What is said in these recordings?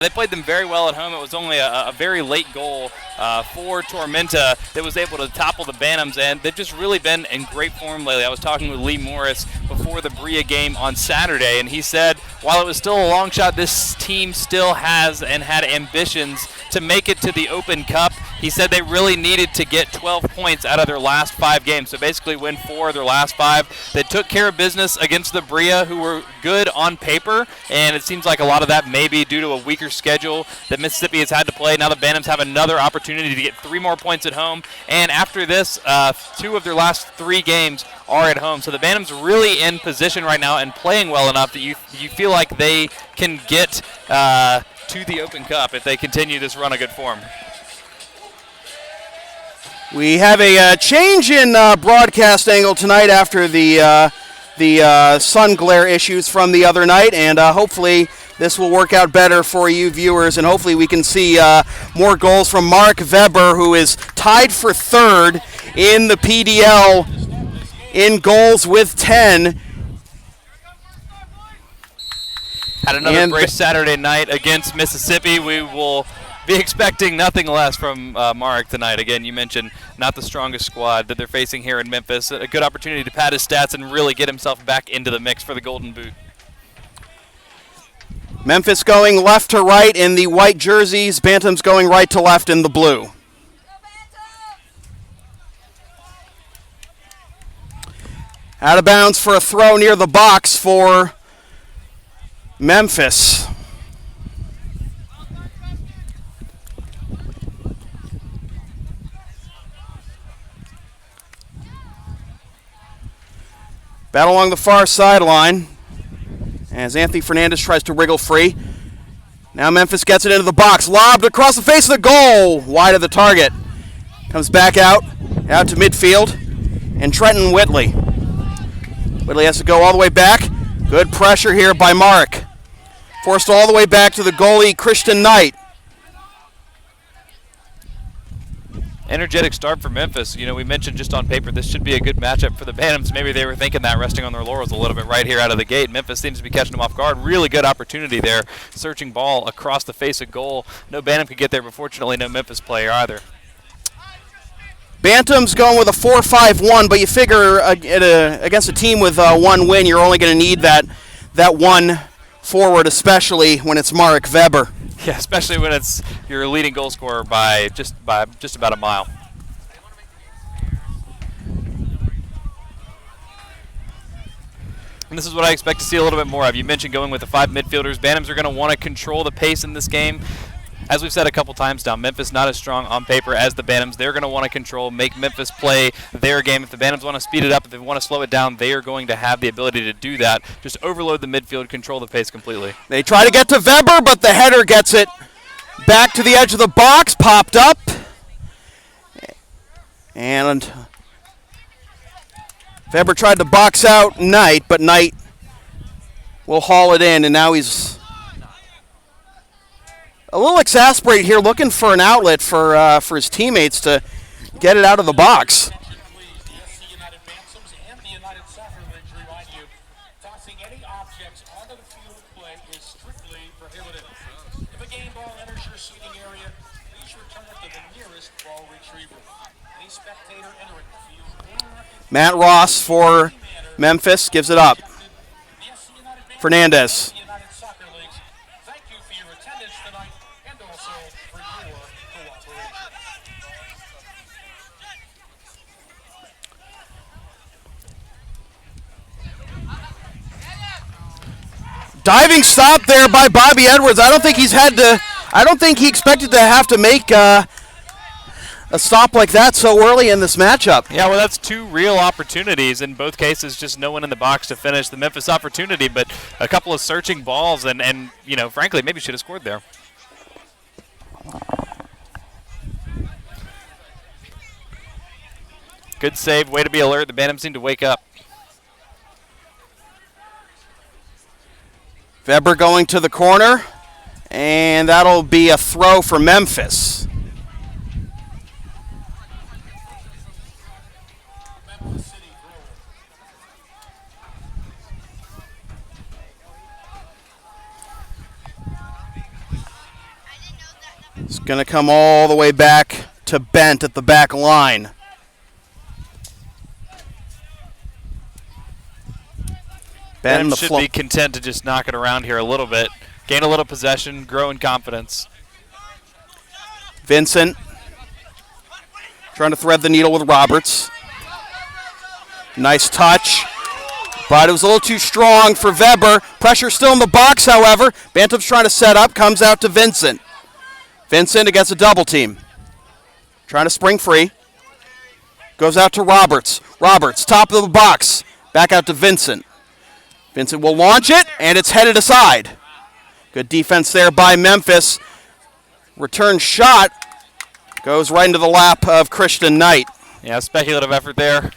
They played them very well at home. It was only a very late goal for Tormenta that was able to topple the Bantams, and they've just really been in great form lately. I was talking with Lee Morris before the Brea game on Saturday, and he said while it was still a long shot, this team still has and had ambitions to make it to the Open Cup. He said they really needed to get 12 points out of their last 5 games, so basically win 4 of their last 5. They took care of business against the Brea, who were good on paper, and it seems like a lot of that may be due to a weaker schedule that Mississippi has had to play. Now the Bantams have another opportunity to get 3 more points at home, and after this, 2 of their last 3 games are at home. So the Bantams really in position right now and playing well enough that you feel like they can get to the Open Cup if they continue this run of good form. We have a change in broadcast angle tonight after the sun glare issues from the other night, and hopefully this will work out better for you viewers, and hopefully we can see more goals from Mark Weber, who is tied for 3rd in the PDL in goals with 10. Had another brace Saturday night against Mississippi. We will be expecting nothing less from Mark tonight. Again, you mentioned not the strongest squad that they're facing here in Memphis. A good opportunity to pad his stats and really get himself back into the mix for the Golden Boot. Memphis going left to right in the white jerseys. Bantams going right to left in the blue. Out of bounds for a throw near the box for Memphis. Battle along the far sideline as Anthony Fernandez tries to wriggle free. Now Memphis gets it into the box. Lobbed across the face of the goal. Wide of the target. Comes back out to midfield. And Trenton Whitley. Whitley has to go all the way back. Good pressure here by Mark. Forced all the way back to the goalie, Christian Knight. Energetic start for Memphis. You know, we mentioned just on paper this should be a good matchup for the Bantams. Maybe they were thinking that, resting on their laurels a little bit right here out of the gate. Memphis seems to be catching them off guard. Really good opportunity there. Searching ball across the face of goal. No Bantam could get there, but fortunately no Memphis player either. Bantams going with a 4-5-1, but you figure against a team with 1 win, you're only going to need that one forward, especially when it's Mark Weber. Yeah, especially when it's your leading goal scorer by just about a mile. And this is what I expect to see a little bit more of. You mentioned going with the 5 midfielders. Bantams are going to want to control the pace in this game. As we've said a couple times now, Memphis not as strong on paper as the Bantams. They're going to want to control, make Memphis play their game. If the Bantams want to speed it up, if they want to slow it down, they are going to have the ability to do that. Just overload the midfield, control the pace completely. They try to get to Weber, but the header gets it back to the edge of the box, popped up. And Weber tried to box out Knight, but Knight will haul it in, and now he's a little exasperated here, looking for an outlet for his teammates to get it out of the box. Matt Ross for Memphis gives it up. Fernandez. Diving stop there by Bobby Edwards. I don't think he expected to have to make a stop like that so early in this matchup. Yeah, well, that's 2 real opportunities. In both cases, just no one in the box to finish the Memphis opportunity, but a couple of searching balls and you know, frankly, maybe should have scored there. Good save. Way to be alert. The Bantams seem to wake up. Weber going to the corner, and that'll be a throw for Memphis. It's going to come all the way back to Bent at the back line. Bent should be content to just knock it around here a little bit. Gain a little possession, grow in confidence. Vincent trying to thread the needle with Roberts. Nice touch, but it was a little too strong for Weber. Pressure still in the box, however. Bantams trying to set up, comes out to Vincent. Vincent against a double team. Trying to spring free. Goes out to Roberts. Roberts, top of the box. Back out to Vincent. Vincent will launch it, and it's headed aside. Good defense there by Memphis. Return shot goes right into the lap of Christian Knight. Yeah, speculative effort there.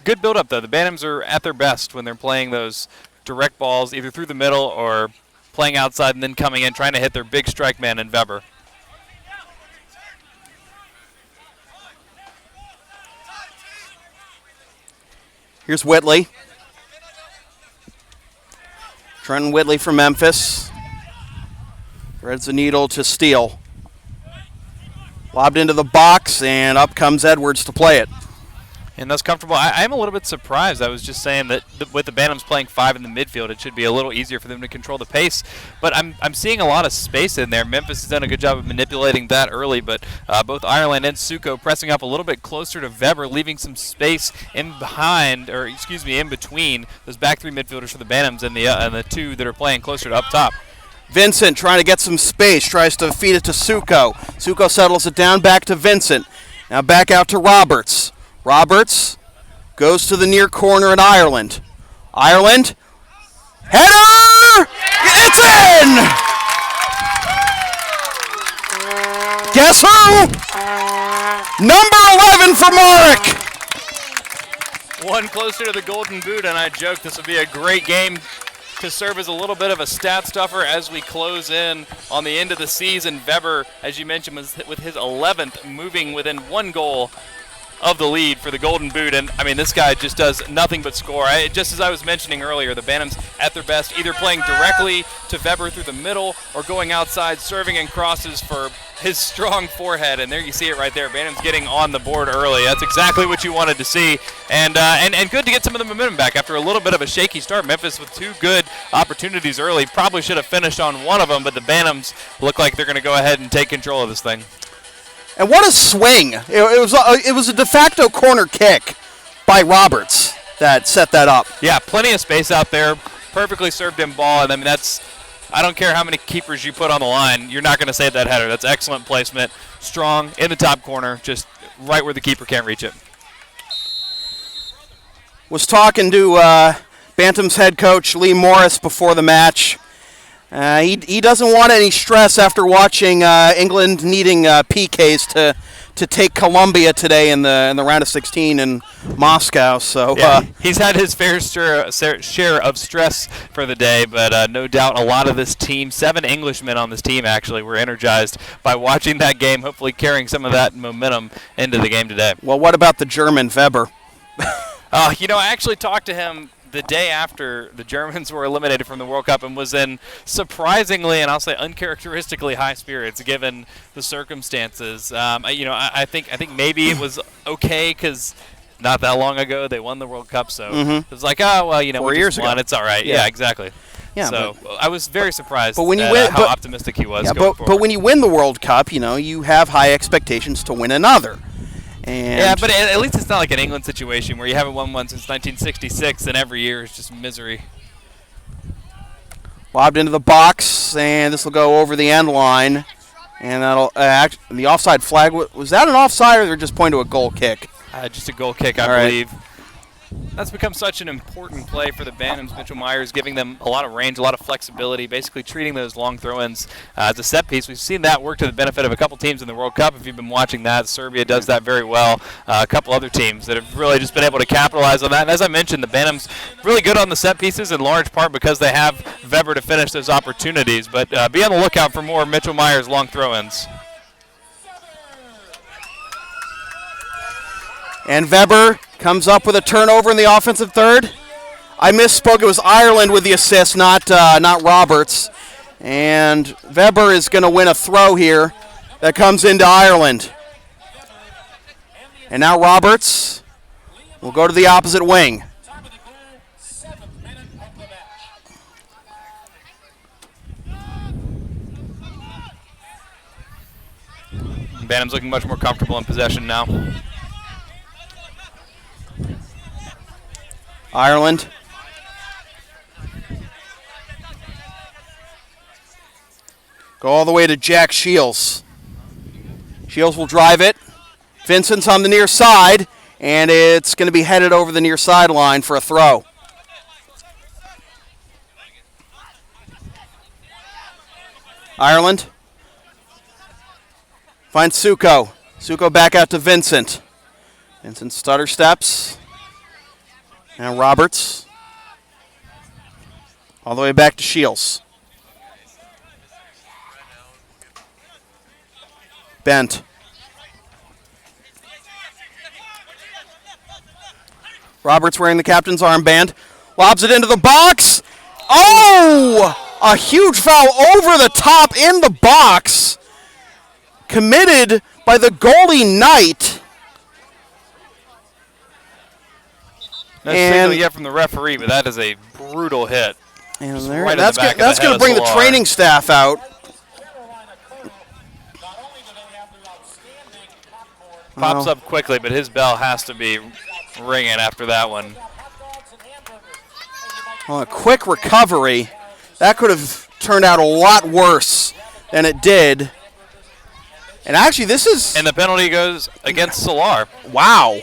Good build-up, though. The Bantams are at their best when they're playing those direct balls, either through the middle or playing outside and then coming in, trying to hit their big strike man in Weber. Here's Whitley. Trenton Whitley from Memphis. Threads the needle to Steele. Lobbed into the box, and up comes Edwards to play it. And that's comfortable. I am a little bit surprised. I was just saying that with the Bantams playing 5 in the midfield, it should be a little easier for them to control the pace. But I'm seeing a lot of space in there. Memphis has done a good job of manipulating that early, but both Ireland and Suko pressing up a little bit closer to Weber, leaving some space in between those back 3 midfielders for the Bantams and the 2 that are playing closer to up top. Vincent trying to get some space, tries to feed it to Suko. Suko settles it down, back to Vincent. Now back out to Roberts. Roberts goes to the near corner in Ireland. Ireland, header! It's in! Guess who? Number 11 for Marek. One closer to the Golden Boot, and I joked this would be a great game to serve as a little bit of a stat stuffer as we close in on the end of the season. Weber, as you mentioned, was with his 11th, moving within 1 goal of the lead for the Golden Boot, and I mean, this guy just does nothing but score. Just as I was mentioning earlier, the Bantams at their best, either playing directly to Weber through the middle or going outside, serving and crosses for his strong forehead, and there you see it right there. Bantams getting on the board early. That's exactly what you wanted to see, and good to get some of the momentum back after a little bit of a shaky start. Memphis with 2 good opportunities early. Probably should have finished on one of them, but the Bantams look like they're going to go ahead and take control of this thing. And what a swing. It was a de facto corner kick by Roberts that set that up. Yeah, plenty of space out there. Perfectly served in ball. And I mean, I don't care how many keepers you put on the line, you're not going to save that header. That's excellent placement. Strong in the top corner, just right where the keeper can't reach it. Was talking to Bantams head coach Lee Morris before the match. He doesn't want any stress after watching England needing PKs to take Colombia today in the round of 16 in Moscow. So yeah, he's had his fair share of stress for the day, but no doubt a lot of this team, 7 Englishmen on this team actually, were energized by watching that game, hopefully carrying some of that momentum into the game today. Well, what about the German Weber? I actually talked to him the day after the Germans were eliminated from the World Cup and was in surprisingly, and I'll say uncharacteristically high spirits given the circumstances. I think maybe it was okay because not that long ago they won the World Cup, so it was like, 4 years ago. It's all right. Yeah, exactly. Yeah, so I was very surprised but when you win, how optimistic he was. Yeah, but when you win the World Cup, you have high expectations to win another. Yeah, but at least it's not like an England situation where you haven't won one since 1966 and every year is just misery. Lobbed into the box, and this will go over the end line. And that'll the offside flag, was that an offside or they're just pointing to a goal kick? Just a goal kick, I believe. That's become such an important play for the Bantams. Mitchell Myers giving them a lot of range, a lot of flexibility, basically treating those long throw-ins as a set piece. We've seen that work to the benefit of a couple teams in the World Cup. If you've been watching that, Serbia does that very well. A couple other teams that have really just been able to capitalize on that. And as I mentioned, the Bantams really good on the set pieces in large part because they have Weber to finish those opportunities. But be on the lookout for more Mitchell Myers long throw-ins. And Weber comes up with a turnover in the offensive third. I misspoke. It was Ireland with the assist, not Roberts. And Weber is going to win a throw here that comes into Ireland. And now Roberts will go to the opposite wing. Bantams looking much more comfortable in possession now. Ireland. Go all the way to Jack Shields. Shields will drive it. Vincent's on the near side, and it's going to be headed over the near sideline for a throw. Ireland finds Suko. Suko back out to Vincent. Vincent stutter steps. Now Roberts. All the way back to Shields. Bent. Roberts wearing the captain's armband. Lobs it into the box. Oh! A huge foul over the top in the box. Committed by the goalie Knight. No signal yet from the referee, but that is a brutal hit. And Right that's going to bring the training staff out. Pops up quickly, but his bell has to be ringing after that one. Well, a quick recovery. That could have turned out a lot worse than it did. And actually, this is... And the penalty goes against Solar. Wow.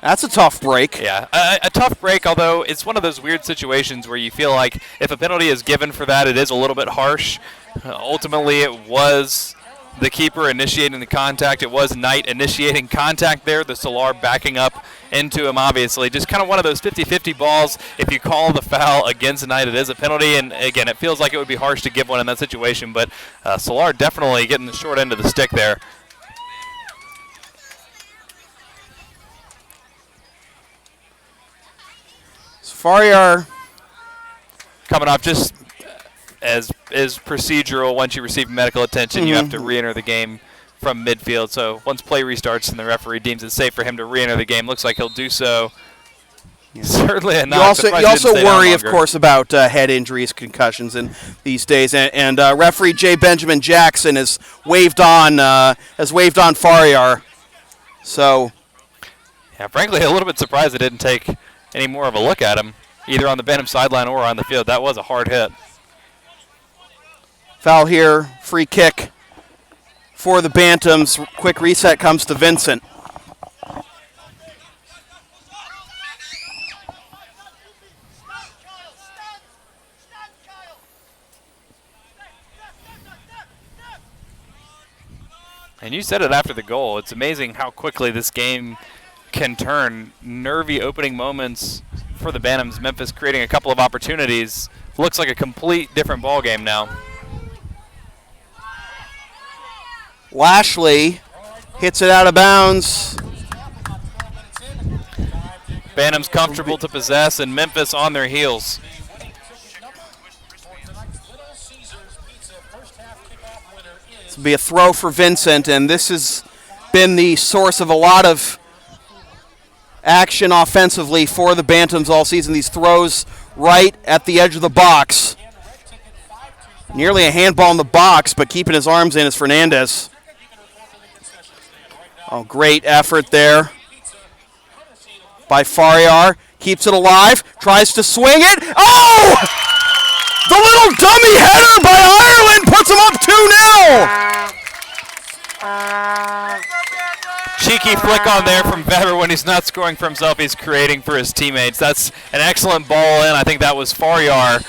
That's a tough break. Yeah, a tough break, although it's one of those weird situations where you feel like if a penalty is given for that, it is a little bit harsh. Ultimately, it was the keeper initiating the contact. It was Knight initiating contact there. The Solar backing up into him, obviously. Just kind of one of those 50-50 balls. If you call the foul against Knight, it is a penalty. And, again, it feels like it would be harsh to give one in that situation. But Solar definitely getting the short end of the stick there. Fariar coming off just as is procedural. Once you receive medical attention, you have to re-enter the game from midfield. So once play restarts and the referee deems it safe for him to re-enter the game, looks like he'll do so. Yeah. Certainly a knock. You also worry, of course, about head injuries, concussions in these days. And referee J. Benjamin Jackson has waved on Fariar. So, yeah, frankly, a little bit surprised it didn't take any more of a look at him, either on the Bantam sideline or on the field. That was a hard hit. Foul here, free kick for the Bantams. Quick reset comes to Vincent. And you said it after the goal. It's amazing how quickly this game can turn. Nervy opening moments for the Bantams. Memphis creating a couple of opportunities. Looks like a complete different ball game now. Lashley hits it out of bounds. Bantams comfortable to possess, and Memphis on their heels. This will be a throw for Vincent, and this has been the source of a lot of action offensively for the Bantams all season. These throws right at the edge of the box. Nearly a handball in the box, but keeping his arms in is Fernandez. Oh, great effort there by Fariar. Keeps it alive, tries to swing it. Oh! The little dummy header by Ireland puts him up 2-0. Cheeky flick on there from Weber. When he's not scoring for himself, he's creating for his teammates. That's an excellent ball in. I think that was Fariar.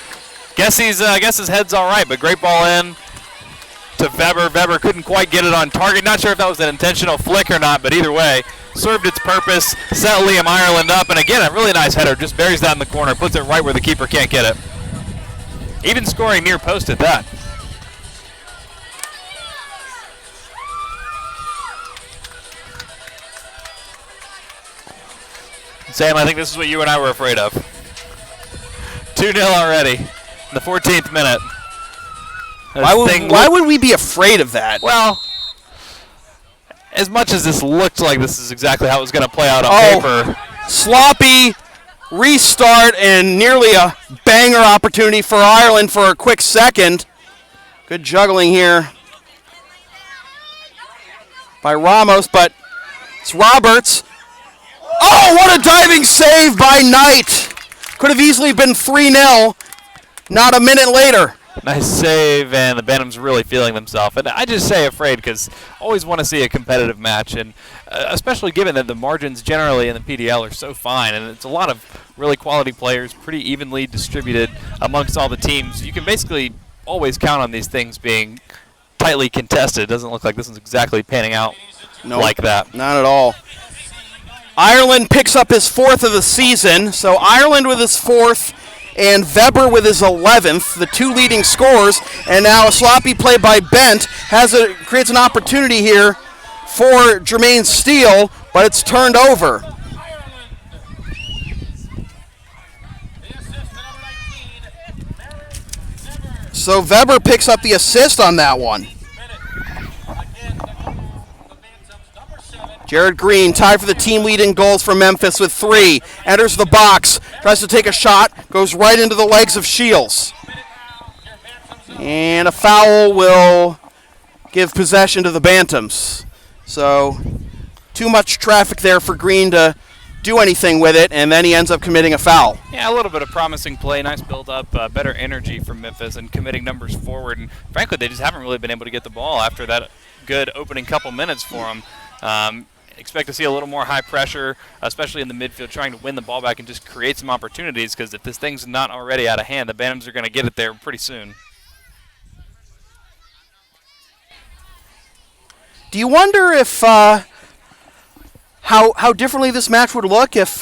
Guess his head's all right, but great ball in to Weber. Weber couldn't quite get it on target. Not sure if that was an intentional flick or not, but either way, served its purpose, set Liam Ireland up, and again, a really nice header. Just buries that in the corner, puts it right where the keeper can't get it. Even scoring near post at that. Sam, I think this is what you and I were afraid of. 2-0 already in the 14th minute. Why would we be afraid of that? Well, as much as this looked like this is exactly how it was going to play out on paper. Sloppy restart and nearly a banger opportunity for Ireland for a quick second. Good juggling here by Ramos, but it's Roberts. Oh, what a diving save by Knight. Could have easily been 3-0, not a minute later. Nice save, and the Bantams really feeling themselves. And I just say afraid because I always want to see a competitive match, and especially given that the margins generally in the PDL are so fine, and it's a lot of really quality players, pretty evenly distributed amongst all the teams. You can basically always count on these things being tightly contested. It doesn't look like this one's exactly panning out like that. Not at all. Ireland picks up his 4th of the season, so Ireland with his 4th, and Weber with his 11th, the 2 leading scorers, and now a sloppy play by Bent creates an opportunity here for Jermaine Steele, but it's turned over. So Weber picks up the assist on that one. Jared Green tied for the team lead in goals for Memphis with 3. Enters the box, tries to take a shot, goes right into the legs of Shields. And a foul will give possession to the Bantams. So too much traffic there for Green to do anything with it, and then he ends up committing a foul. Yeah, a little bit of promising play, nice build-up, better energy from Memphis and committing numbers forward. And frankly, they just haven't really been able to get the ball after that good opening couple minutes for them. Expect to see a little more high pressure, especially in the midfield, trying to win the ball back and just create some opportunities, because if this thing's not already out of hand, the Bantams are going to get it there pretty soon. Do you wonder if how differently this match would look if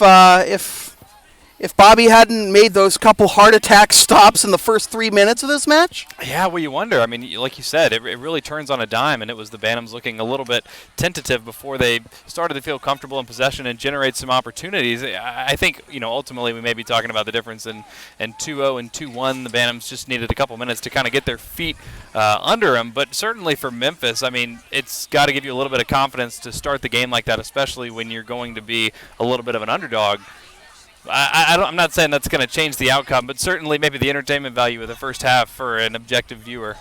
Bobby hadn't made those couple heart attack stops in the first 3 minutes of this match? Yeah, well, you wonder. I mean, like you said, it really turns on a dime, and it was the Bantams looking a little bit tentative before they started to feel comfortable in possession and generate some opportunities. I think, ultimately we may be talking about the difference in 2-0 and 2-1. The Bantams just needed a couple minutes to kind of get their feet under them. But certainly for Memphis, I mean, it's got to give you a little bit of confidence to start the game like that, especially when you're going to be a little bit of an underdog. I'm not saying that's going to change the outcome, but certainly maybe the entertainment value of the first half for an objective viewer.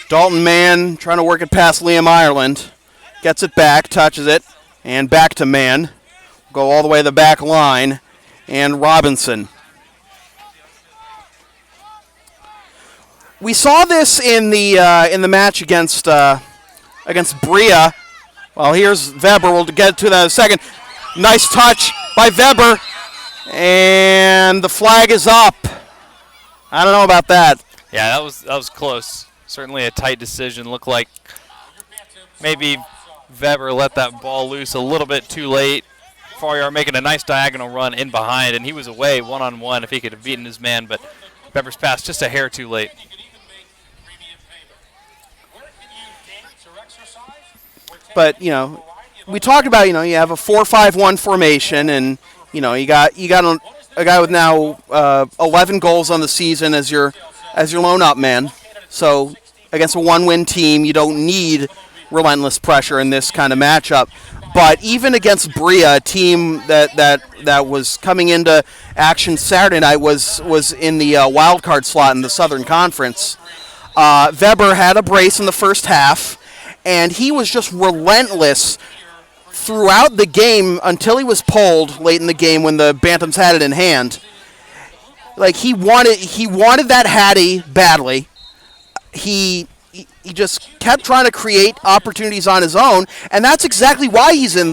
Dalton Mann trying to work it past Liam Ireland. Gets it back, touches it, and back to Mann. Go all the way to the back line, and Robinson. We saw this in the match against Bria. Well, here's Weber. We'll get to that in a second. Nice touch by Weber, and the flag is up. I don't know about that. Yeah, that was close. Certainly a tight decision. Looked like maybe Weber let that ball loose a little bit too late. Faryar making a nice diagonal run in behind, and he was away one-on-one if he could have beaten his man, but Weber's pass just a hair too late. But, we talked about, you have a 4-5-1 formation, and, you got a guy with now 11 goals on the season as your lone-up man. So against a one-win team, you don't need relentless pressure in this kind of matchup. But even against Bria, a team that was coming into action Saturday night was in the wild card slot in the Southern Conference. Weber had a brace in the first half, and he was just relentless throughout the game until he was pulled late in the game when the Bantams had it in hand. Like, he wanted that Hattie badly. He just kept trying to create opportunities on his own, and that's exactly why he's in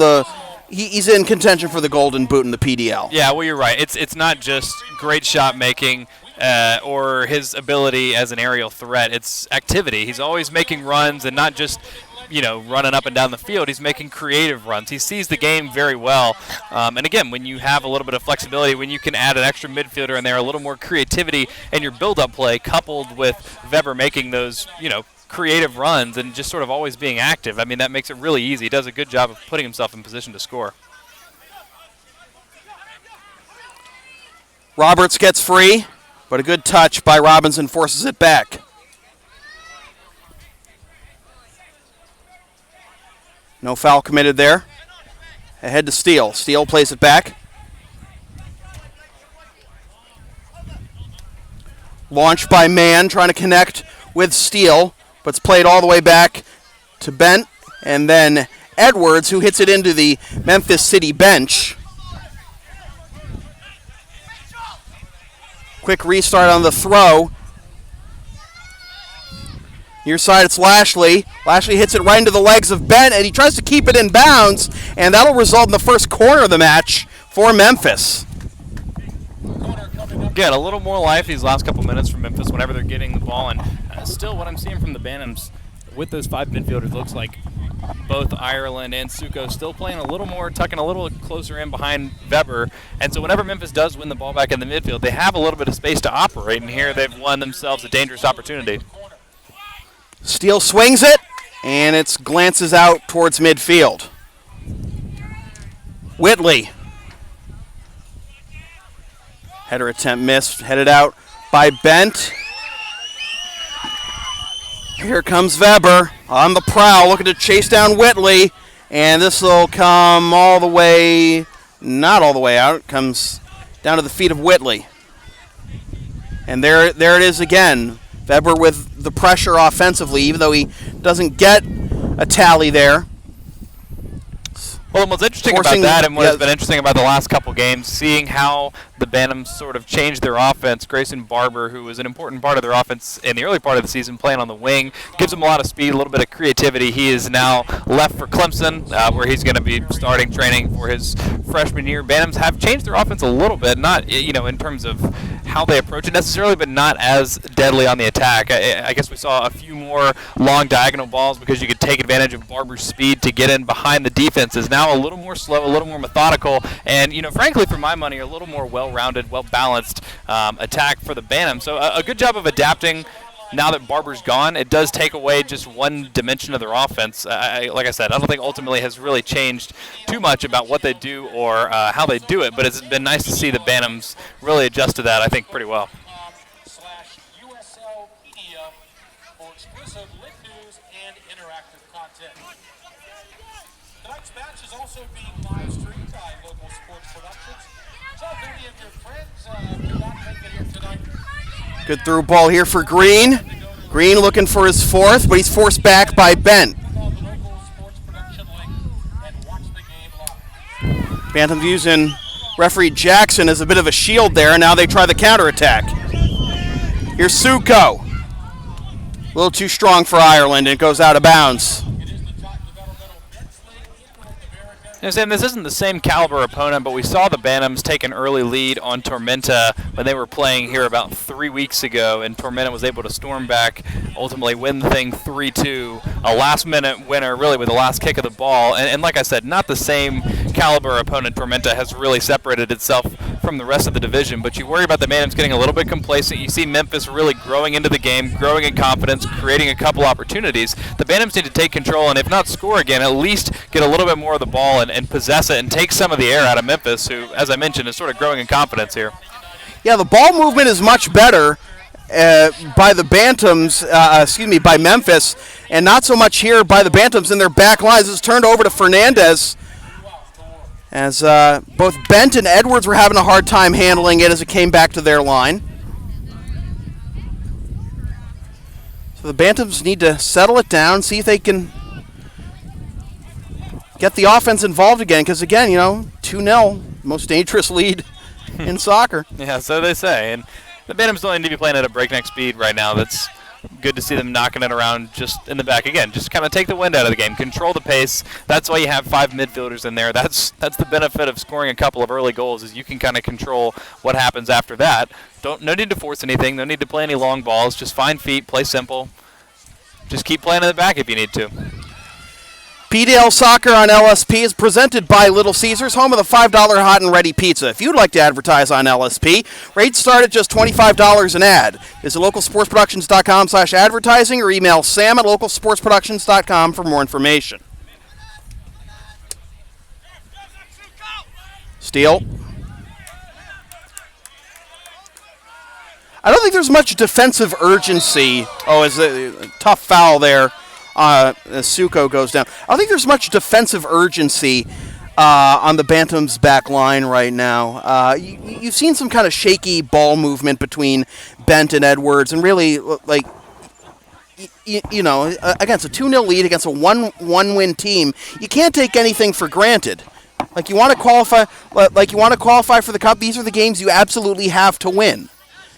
contention for the Golden Boot in the PDL. Yeah, well, you're right. It's not just great shot making or his ability as an aerial threat. It's activity. He's always making runs, and not just running up and down the field. He's making creative runs. He sees the game very well. And again, when you have a little bit of flexibility, when you can add an extra midfielder in there, a little more creativity in your build-up play, coupled with Weber making those, creative runs and just sort of always being active, I mean, that makes it really easy. He does a good job of putting himself in position to score. Roberts gets free, but a good touch by Robinson forces it back. No foul committed there. Ahead to Steele. Steele plays it back. Launched by Mann, trying to connect with Steele, but it's played all the way back to Bent, and then Edwards, who hits it into the Memphis City bench. Quick restart on the throw. Near side, it's Lashley. Lashley hits it right into the legs of Bent, and he tries to keep it in bounds, and that'll result in the first corner of the match for Memphis. Again, a little more life these last couple minutes from Memphis whenever they're getting the ball, and still what I'm seeing from the Bantams with those 5 midfielders looks like both Ireland and Suko still playing a little more, tucking a little closer in behind Weber, and so whenever Memphis does win the ball back in the midfield, they have a little bit of space to operate, and here they've won themselves a dangerous opportunity. Steele swings it, and it glances out towards midfield. Whitley. Header attempt missed, headed out by Bent. Here comes Weber on the prowl, looking to chase down Whitley, and this will come all the way, not all the way out, it comes down to the feet of Whitley. And there it is again. Weber with the pressure offensively, even though he doesn't get a tally there. Well, what's interesting about that and what has been interesting about the last couple games, seeing how the Bantams sort of changed their offense. Grayson Barber, who was an important part of their offense in the early part of the season, playing on the wing, gives them a lot of speed, a little bit of creativity. He is now left for Clemson, where he's going to be starting training for his freshman year. Bantams have changed their offense a little bit, not in terms of how they approach it necessarily, but not as deadly on the attack. I guess we saw a few more long diagonal balls because you could take advantage of Barber's speed to get in behind the defenses. Now a little more slow, a little more methodical, and frankly, for my money, a little more well-rounded, well-balanced attack for the Bantams. So a good job of adapting. Now that Barber's gone, it does take away just one dimension of their offense. Like I said, I don't think ultimately has really changed too much about what they do or how they do it, but it's been nice to see the Bantams really adjust to that, I think, pretty well. /USL Media for exclusive lit news and interactive content. Tonight's match is also being live streamed by local sports productions. So if any of your friends do not make it here tonight. Good through ball here for Green. Green looking for his fourth, but he's forced back by Bent. Bantams using referee Jackson as a bit of a shield there, and now they try the counterattack. Here's Suko. A little too strong for Ireland, and it goes out of bounds. Sam, this isn't the same caliber opponent, but we saw the Bantams take an early lead on Tormenta when they were playing here about 3 weeks ago, and Tormenta was able to storm back, ultimately win the thing 3-2. A last-minute winner, really, with the last kick of the ball. And like I said, not the same caliber opponent. Tormenta has really separated itself from the rest of the division, but you worry about the Bantams getting a little bit complacent. You see Memphis really growing into the game, growing in confidence, creating a couple opportunities. The Bantams need to take control, and if not score again, at least get a little bit more of the ball and possess it and take some of the air out of Memphis, who, as I mentioned, is sort of growing in confidence here. Yeah, the ball movement is much better by the Bantams, by Memphis, and not so much here by the Bantams in their back lines. It's turned over to Fernandez, as both Bent and Edwards were having a hard time handling it as it came back to their line. So the Bantams need to settle it down, see if they can get the offense involved again, because again, 2-0, most dangerous lead in soccer. Yeah, so they say. And the Bantams don't need to be playing at a breakneck speed right now. That's good to see them knocking it around just in the back. Again, just kind of take the wind out of the game. Control the pace. That's why you have 5 midfielders in there. That's the benefit of scoring a couple of early goals, is you can kind of control what happens after that. No need to force anything. No need to play any long balls. Just find feet, play simple. Just keep playing in the back if you need to. PDL Soccer on LSP is presented by Little Caesars, home of the $5 hot and ready pizza. If you'd like to advertise on LSP, rates start at just $25 an ad. Visit localsportsproductions.com/advertising or email sam@localsportsproductions.com for more information. Steele. I don't think there's much defensive urgency. Oh, it's a tough foul there as Suko goes down. I don't think there's much defensive urgency on the Bantams back line right now. You've seen some kind of shaky ball movement between Bent and Edwards, and really, like, against a 2-0 lead against a one-win team, you can't take anything for granted. Like, you want to qualify for the Cup. These are the games you absolutely have to win.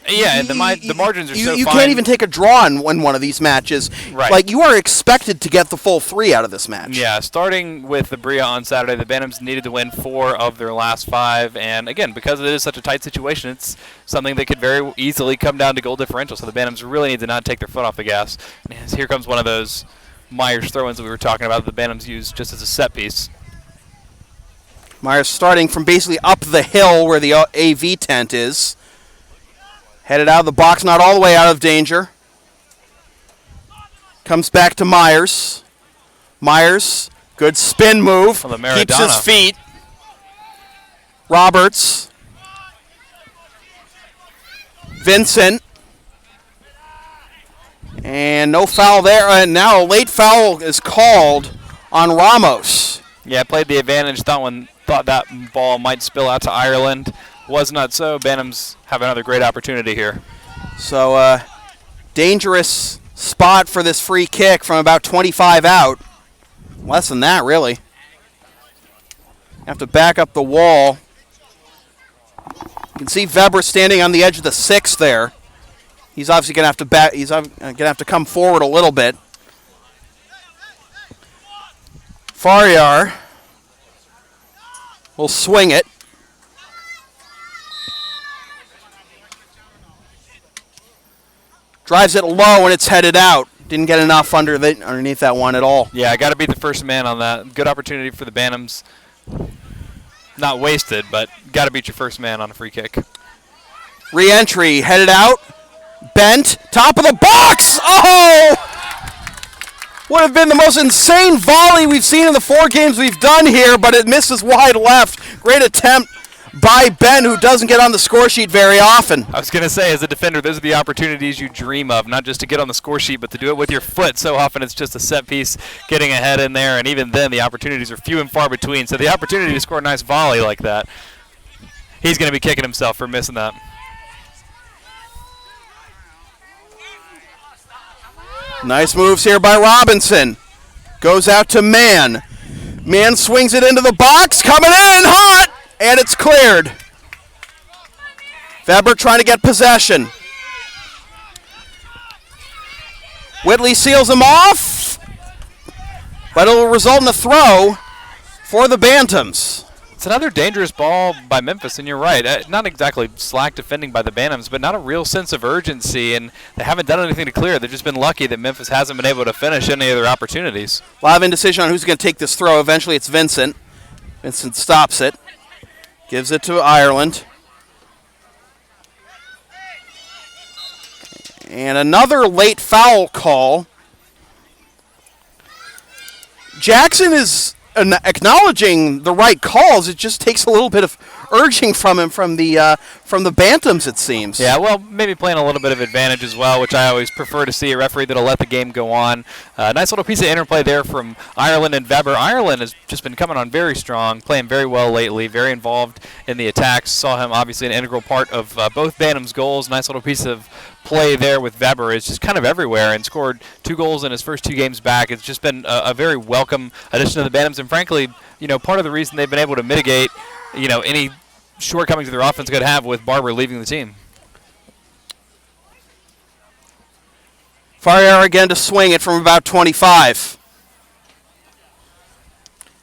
Yeah, and the margins are so fine. You can't even take a draw in one of these matches. Right. Like, you are expected to get the full 3 out of this match. Yeah, starting with the Bria on Saturday, the Bantams needed to win 4 of their last 5. And, again, because it is such a tight situation, it's something that could very easily come down to goal differential. So the Bantams really need to not take their foot off the gas. And here comes one of those Myers throw-ins that we were talking about that the Bantams used just as a set piece. Myers starting from basically up the hill where the AV tent is. Headed out of the box, not all the way out of danger. Comes back to Myers. Myers, good spin move. From the Maradona. Keeps his feet. Roberts. Vincent. And no foul there. And now a late foul is called on Ramos. Yeah, played the advantage, thought that ball might spill out to Ireland. Was not so. Bantams have another great opportunity here. So, dangerous spot for this free kick from about 25 out. Less than that, really. Have to back up the wall. You can see Weber standing on the edge of the 6 there. He's obviously going to have to He's going to have to come forward a little bit. Faryar will swing it. Drives it low and it's headed out. Didn't get enough underneath that one at all. Yeah, I got to beat the first man on that. Good opportunity for the Bantams. Not wasted, but got to beat your first man on a free kick. Re-entry, headed out. Bent, top of the box! Oh! Would have been the most insane volley we've seen in the 4 games we've done here, but it misses wide left. Great attempt by Ben, who doesn't get on the score sheet very often. I was going to say, as a defender, those are the opportunities you dream of, not just to get on the score sheet, but to do it with your foot. So often it's just a set piece getting ahead in there, and even then the opportunities are few and far between. So the opportunity to score a nice volley like that, he's going to be kicking himself for missing that. Nice moves here by Robinson. Goes out to Mann. Mann swings it into the box, coming in hot! And it's cleared. Weber trying to get possession. Whitley seals him off, but it'll result in a throw for the Bantams. It's another dangerous ball by Memphis, and you're right. Not exactly slack defending by the Bantams, but not a real sense of urgency, and they haven't done anything to clear. They've just been lucky that Memphis hasn't been able to finish any of their opportunities. A lot of indecision on who's going to take this throw. Eventually it's Vincent. Vincent stops it. Gives it to Ireland. And another late foul call. Jackson is acknowledging the right calls. It just takes a little bit of urging from him from the Bantams, it seems. Yeah, well, maybe playing a little bit of advantage as well, which I always prefer to see, a referee that'll let the game go on. Nice little piece of interplay there from Ireland and Weber. Ireland has just been coming on very strong, playing very well lately, very involved in the attacks. Saw him obviously an integral part of both Bantams' goals. Nice little piece of play there with Weber. Is just kind of everywhere and scored 2 goals in his first 2 games back. It's just been a very welcome addition to the Bantams, and frankly, part of the reason they've been able to mitigate, any shortcomings their offense could have with Barber leaving the team. Faryar again to swing it from about 25.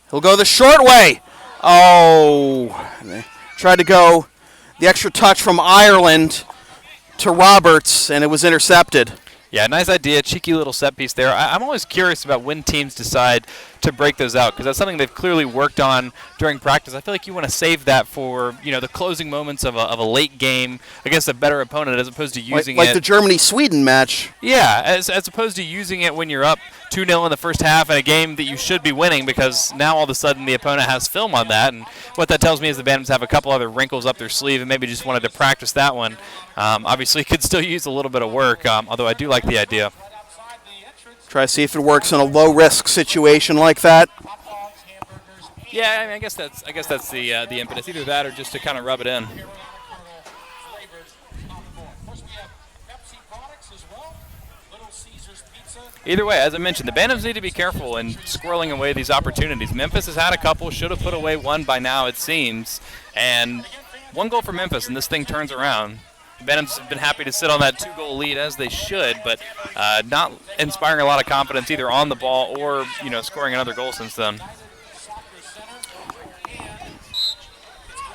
He'll go the short way. Oh, they tried to go the extra touch from Ireland to Roberts, and it was intercepted. Yeah, nice idea, cheeky little set piece there. I'm always curious about when teams decide to break those out, because that's something they've clearly worked on during practice. I feel like you want to save that for the closing moments of a late game against a better opponent, as opposed to using like the Germany-Sweden match. Yeah, as opposed to using it when you're up 2-0 in the first half in a game that you should be winning, because now all of a sudden the opponent has film on that, and what that tells me is the Bantams have a couple other wrinkles up their sleeve and maybe just wanted to practice that one. Obviously, could still use a little bit of work, although I do like the idea. Try to see if it works in a low-risk situation like that. hot dogs, hamburgers, and Yeah, I mean, I guess that's the impetus. Either that or just to kind of rub it in. Carolina Colonel flavored popcorn. Of course, we have Pepsi products as well. Little Caesars Pizza. Either way, as I mentioned, the Bantams need to be careful in squirreling away these opportunities. Memphis has had a couple, should have put away one by now, it seems. And one goal for Memphis, and this thing turns around. The Bantams have been happy to sit on that 2-goal lead, as they should, but not inspiring a lot of confidence either on the ball or, scoring another goal since then.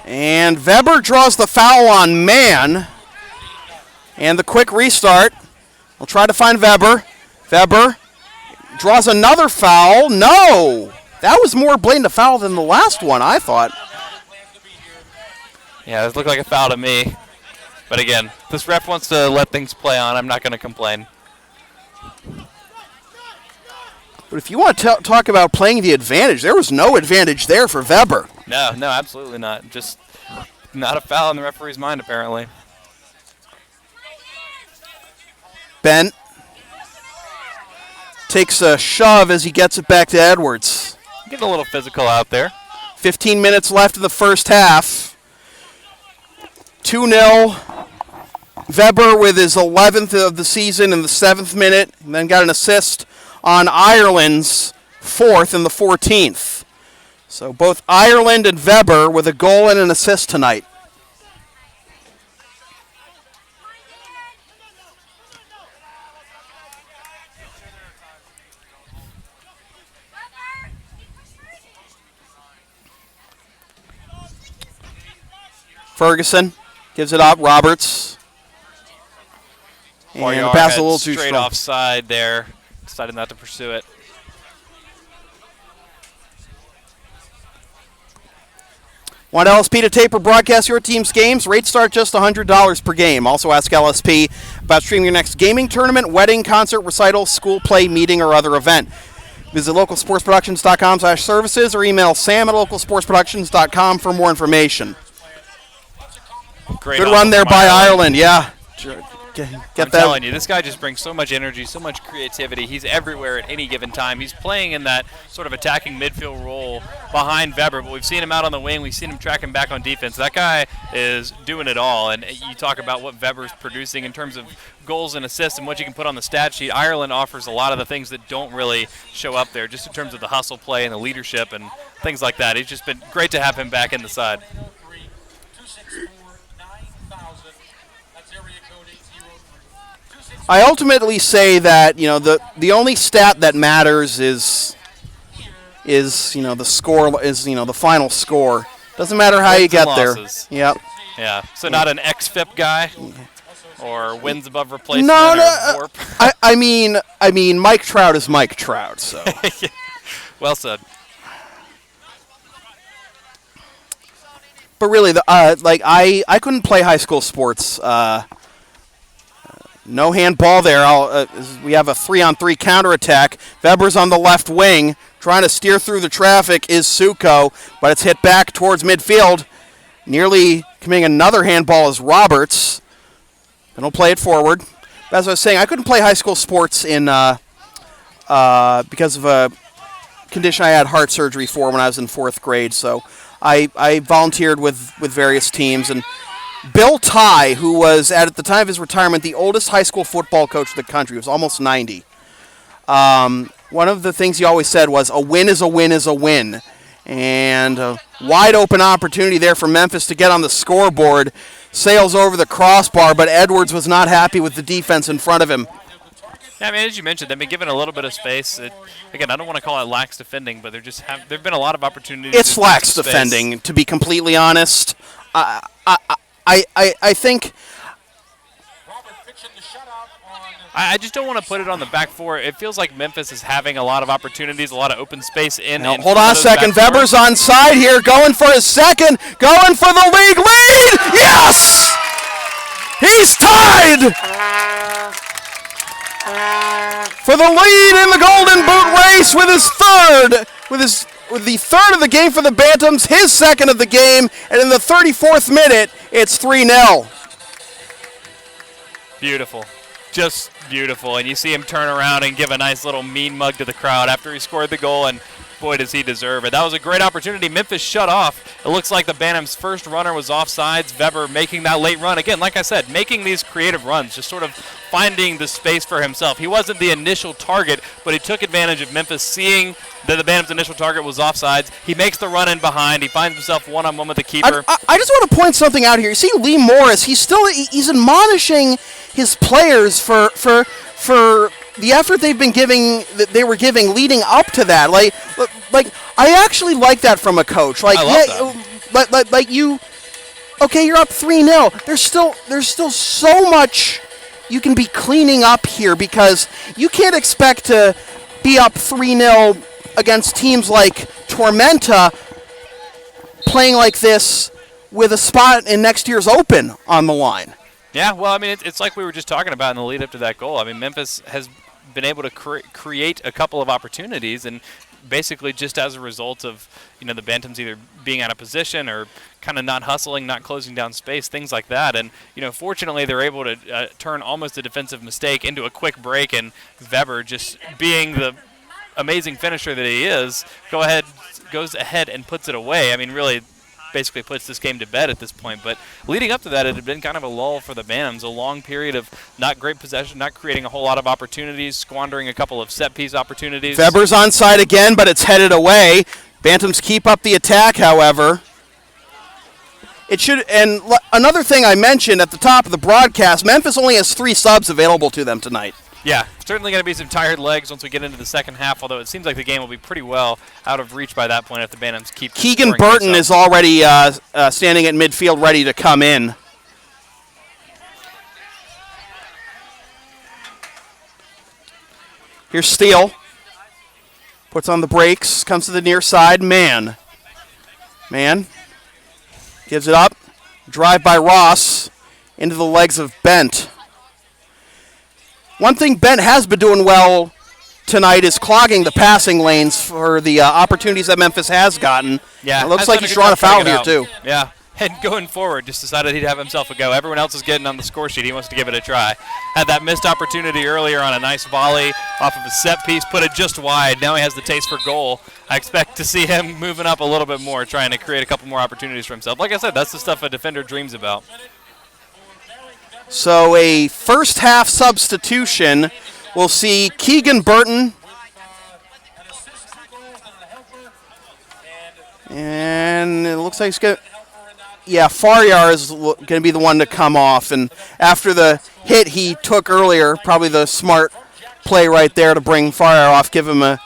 And Weber draws the foul on Mann. And the quick restart. We'll try to find Weber. Weber draws another foul. No! That was more blatant a foul than the last one, I thought. Yeah, it looked like a foul to me. But again, this ref wants to let things play on. I'm not going to complain. But if you want to talk about playing the advantage, there was no advantage there for Weber. No, absolutely not. Just not a foul in the referee's mind, apparently. Bent takes a shove as he gets it back to Edwards. Getting a little physical out there. 15 minutes left in the first half. 2-0. Weber with his 11th of the season in the 7th minute, and then got an assist on Ireland's 4th in the 14th. So both Ireland and Weber with a goal and an assist tonight. Ferguson gives it up. Roberts. And the pass a little too straight strong. offside there. Decided not to pursue it. Want LSP to tape or broadcast your team's games? Rates start just $100 per game. Also ask LSP about streaming your next gaming tournament, wedding, concert, recital, school play, meeting, or other event. Visit localsportsproductions.com/services or email sam@localsportsproductions.com for more information. Great Good off run there from by Ireland, yeah. Get I'm that. telling you, this guy just brings so much energy, so much creativity. He's everywhere at any given time. He's playing in that sort of attacking midfield role behind Weber, but we've seen him out on the wing. We've seen him tracking back on defense. That guy is doing it all. And you talk about what Weber's producing in terms of goals and assists and what you can put on the stat sheet. Ireland offers a lot of the things that don't really show up there, just in terms of the hustle play and the leadership and things like that. It's just been great to have him back in the side. I ultimately say that the only stat that matters is the score is the final score. Doesn't matter how you get there. Yep. Yeah. So not an XFIP guy or wins above replacement. No. Warp. I mean Mike Trout is Mike Trout. So. Well said. But really, I couldn't play high school sports. No handball there. We have a 3-on-3 counterattack. Weber's on the left wing. Trying to steer through the traffic is Suko, but it's hit back towards midfield. Nearly committing another handball is Roberts. And he'll play it forward. But as I was saying, I couldn't play high school sports because of a condition I had heart surgery for when I was in 4th grade. So I volunteered with various teams, and Bill Tye, who was, at the time of his retirement, the oldest high school football coach in the country, was almost 90. One of the things he always said was, a win is a win is a win. And a wide open opportunity there for Memphis to get on the scoreboard. Sails over the crossbar, but Edwards was not happy with the defense in front of him. Yeah, I mean, as you mentioned, they've been given a little bit of space. Again, I don't want to call it lax defending, but there've been a lot of opportunities. It's lax defending, to be completely honest. I think I just don't want to put it on the back four. It feels like Memphis is having a lot of opportunities, a lot of open space in. Now, hold on a second. Weber's on side here, going for his second, going for the league lead. Yes! He's tied for the lead in the Golden Boot race with the third of the game for the Bantams, his second of the game, and in the 34th minute, it's 3-0. Beautiful. Just beautiful. And you see him turn around and give a nice little mean mug to the crowd after he scored the goal, and boy, does he deserve it. That was a great opportunity. Memphis shut off. It looks like the Bantams' first runner was offsides. Weber making that late run. Again, like I said, making these creative runs, just sort of finding the space for himself. He wasn't the initial target, but he took advantage of Memphis seeing that the Bantams' initial target was offsides. He makes the run in behind. He finds himself one-on-one with the keeper. I just want to point something out here. You see Lee Morris, he's admonishing his players for the effort they were giving leading up to that. Like I actually like that from a coach. Like, I love that. Like you, okay, you're up 3-0. There's still so much you can be cleaning up here, because you can't expect to be up 3-0 against teams like Tormenta playing like this with a spot in next year's Open on the line. Yeah, well, I mean, it's like we were just talking about in the lead up to that goal. I mean, Memphis has been able to create a couple of opportunities, and basically just as a result of, the Bantams either being out of position or kind of not hustling, not closing down space, things like that. And, fortunately they're able to turn almost a defensive mistake into a quick break, and Weber, just being the amazing finisher that he is, goes ahead and puts it away. I mean, really basically puts this game to bed at this point. But leading up to that, it had been kind of a lull for the Bantams, a long period of not great possession, not creating a whole lot of opportunities, squandering a couple of set-piece opportunities. Weber's onside again, but it's headed away. Bantams keep up the attack, however. And another thing I mentioned at the top of the broadcast, Memphis only has 3 subs available to them tonight. Yeah, certainly going to be some tired legs once we get into the second half, although it seems like the game will be pretty well out of reach by that point if the Bantams keep Keegan Burton is already standing at midfield ready to come in. Here's Steele. Puts on the brakes, comes to the near side. Man gives it up. Drive by Ross into the legs of Bent. One thing Bent has been doing well tonight is clogging the passing lanes for the opportunities that Memphis has gotten. Yeah, it looks like he's drawn a foul here too. Yeah, and going forward, just decided he'd have himself a go. Everyone else is getting on the score sheet. He wants to give it a try. Had that missed opportunity earlier on a nice volley off of a set piece, put it just wide. Now he has the taste for goal. I expect to see him moving up a little bit more, trying to create a couple more opportunities for himself. Like I said, that's the stuff a defender dreams about. So a first half substitution. We'll see Keegan Burton. And it looks like he's going to... Yeah, Faryar is going to be the one to come off. And after the hit he took earlier, probably the smart play right there to bring Faryar off, give him a...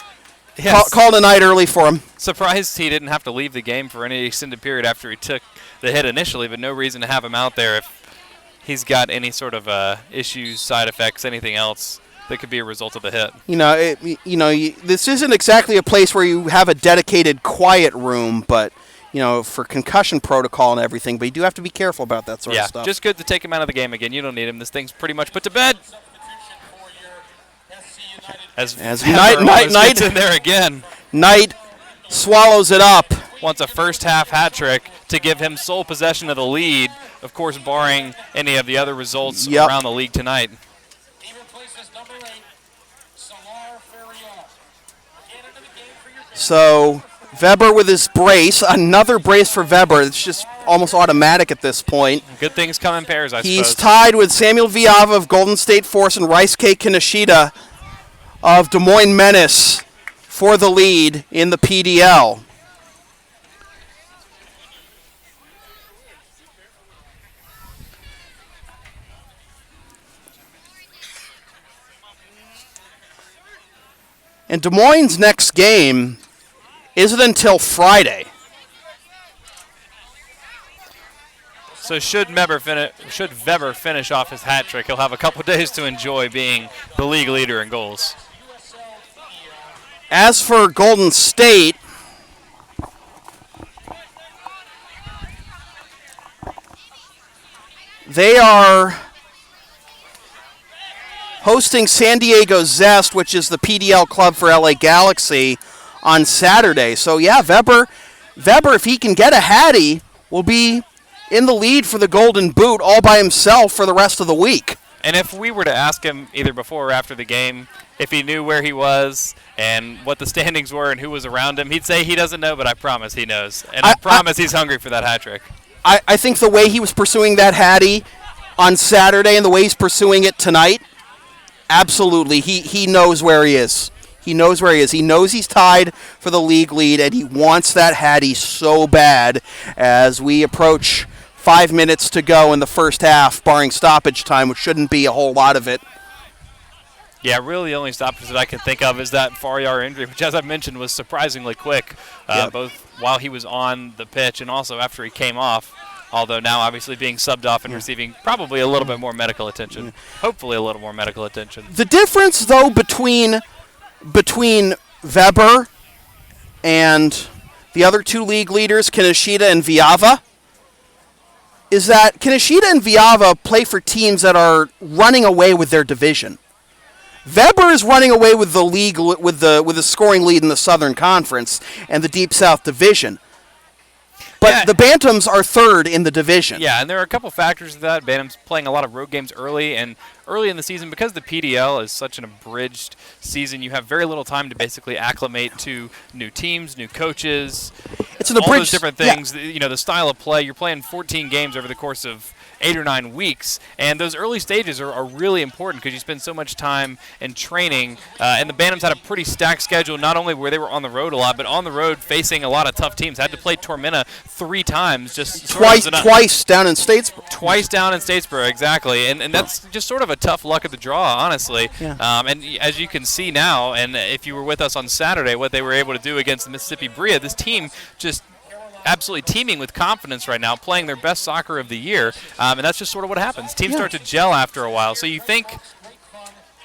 Yes. Call tonight early for him. Surprised he didn't have to leave the game for any extended period after he took the hit initially, but no reason to have him out there if he's got any sort of issues, side effects, anything else that could be a result of the hit. This isn't exactly a place where you have a dedicated quiet room, but for concussion protocol and everything. But you do have to be careful about that sort of stuff. Yeah, just good to take him out of the game again. You don't need him. This thing's pretty much put to bed. As Knight gets in there again. Knight swallows it up. Wants a first half hat trick to give him sole possession of the lead, of course barring any of the other results around the league tonight. So Weber with his brace, another brace for Weber. It's just almost automatic at this point. Good things come in pairs, I suppose. He's tied with Samuel Viava of Golden State Force and Rysuke Kinoshita of Des Moines Menace for the lead in the PDL. And Des Moines' next game isn't until Friday. So should Weber finish off his hat trick, he'll have a couple days to enjoy being the league leader in goals. As for Golden State, they are hosting San Diego Zest, which is the PDL club for LA Galaxy, on Saturday. So yeah, Weber, if he can get a Hattie, will be in the lead for the Golden Boot all by himself for the rest of the week. And if we were to ask him either before or after the game if he knew where he was and what the standings were and who was around him, he'd say he doesn't know, but I promise he knows. And I promise he's hungry for that hat trick. I think the way he was pursuing that Hattie on Saturday and the way he's pursuing it tonight, absolutely, he knows where he is. He knows where he is. He knows he's tied for the league lead, and he wants that Hattie so bad as we approach 5 minutes to go in the first half, barring stoppage time, which shouldn't be a whole lot of it. Yeah, really the only stoppage that I can think of is that Faryar injury, which, as I mentioned, was surprisingly quick, both while he was on the pitch and also after he came off, although now obviously being subbed off and receiving probably a little bit more medical attention, hopefully a little more medical attention. The difference, though, between Weber and the other two league leaders, Kaneshita and Viava, is that Kaneshita and Viava play for teams that are running away with their division. Weber is running away with the league with the scoring lead in the Southern Conference and the Deep South Division. But the Bantams are third in the division. Yeah, and there are a couple factors to that. Bantams playing a lot of road games early in the season. Because the PDL is such an abridged season, you have very little time to basically acclimate to new teams, new coaches. It's an abridged, all those different things. Yeah. The style of play. You're playing 14 games over the course of 8 or 9 weeks, and those early stages are really important because you spend so much time in training. And the Bantams had a pretty stacked schedule, not only where they were on the road a lot, but on the road facing a lot of tough teams. Had to play Tormenta 3 times, just twice down in Statesboro. Twice down in Statesboro, exactly, and that's just sort of a tough luck of the draw, honestly. Yeah. And as you can see now, and if you were with us on Saturday, what they were able to do against the Mississippi Bria, this team just absolutely teeming with confidence right now, playing their best soccer of the year, and that's just sort of what happens. Teams start to gel after a while, so you think.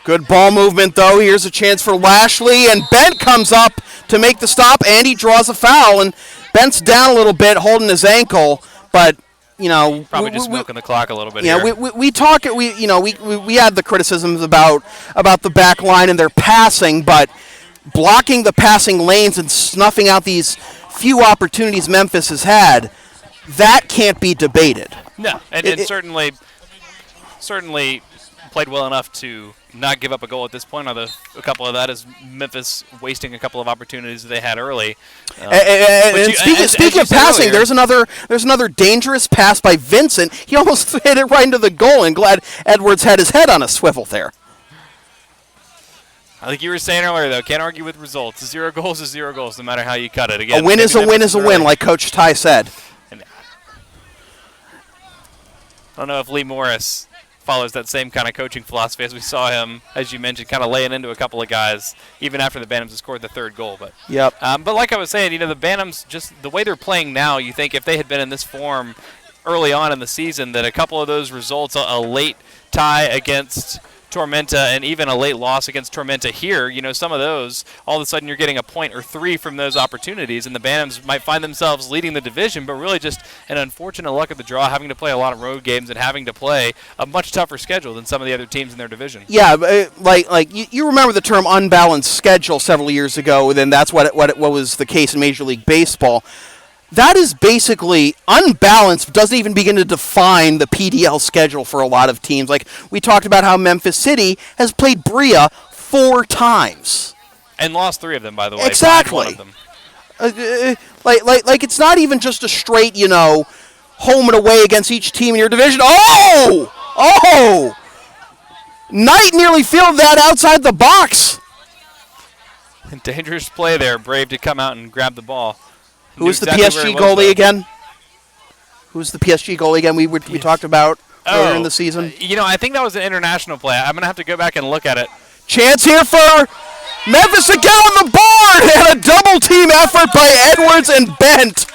Good ball movement, though. Here's a chance for Lashley, and Bent comes up to make the stop, and he draws a foul, and Bent's down a little bit, holding his ankle, but probably just milking the clock a little bit. Yeah, here. we had the criticisms about the back line and their passing, but blocking the passing lanes and snuffing out these few opportunities Memphis has had, that can't be debated. No, and it certainly played well enough to not give up a goal at this point. Although a couple of that is Memphis wasting a couple of opportunities that they had early. Speaking of passing, earlier, there's another dangerous pass by Vincent. He almost hit it right into the goal, and glad Edwards had his head on a swivel there. I think you were saying earlier, though, can't argue with results. 0 goals is 0 goals, no matter how you cut it. Again, a win is a win is a win, like Coach Ty said. And I don't know if Lee Morris follows that same kind of coaching philosophy as we saw him, as you mentioned, kind of laying into a couple of guys, even after the Bantams had scored the 3rd goal. But but like I was saying, the Bantams, just the way they're playing now, you think if they had been in this form early on in the season, that a couple of those results, a late tie against Tormenta and even a late loss against Tormenta here, some of those, all of a sudden you're getting a point or 3 from those opportunities, and the Bantams might find themselves leading the division, but really just an unfortunate luck of the draw, having to play a lot of road games and having to play a much tougher schedule than some of the other teams in their division. Yeah, like you remember the term unbalanced schedule several years ago, then that's what was the case in Major League Baseball. That is basically unbalanced, doesn't even begin to define the PDL schedule for a lot of teams. Like, we talked about how Memphis City has played Bria 4 times. And lost 3 of them, by the way. Exactly. One of them. Like it's not even just a straight, home and away against each team in your division. Oh! Knight nearly fielded that outside the box. Dangerous play there. Brave to come out and grab the ball. Who's the PSG goalie again? Who's the PSG goalie again? We talked about earlier in the season. I think that was an international play. I'm gonna have to go back and look at it. Chance here for Memphis again on the board, and a double team effort by Edwards and Bent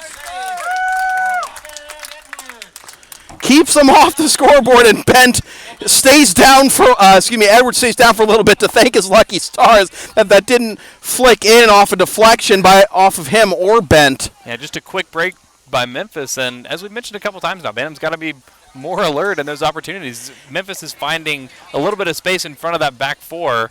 keeps them off the scoreboard, and Bent stays down for. Edwards stays down for a little bit to thank his lucky stars that didn't flick in off a deflection off of him or Bent. Yeah, just a quick break by Memphis, and as we've mentioned a couple times now, Bantams got to be more alert in those opportunities. Memphis is finding a little bit of space in front of that back 4.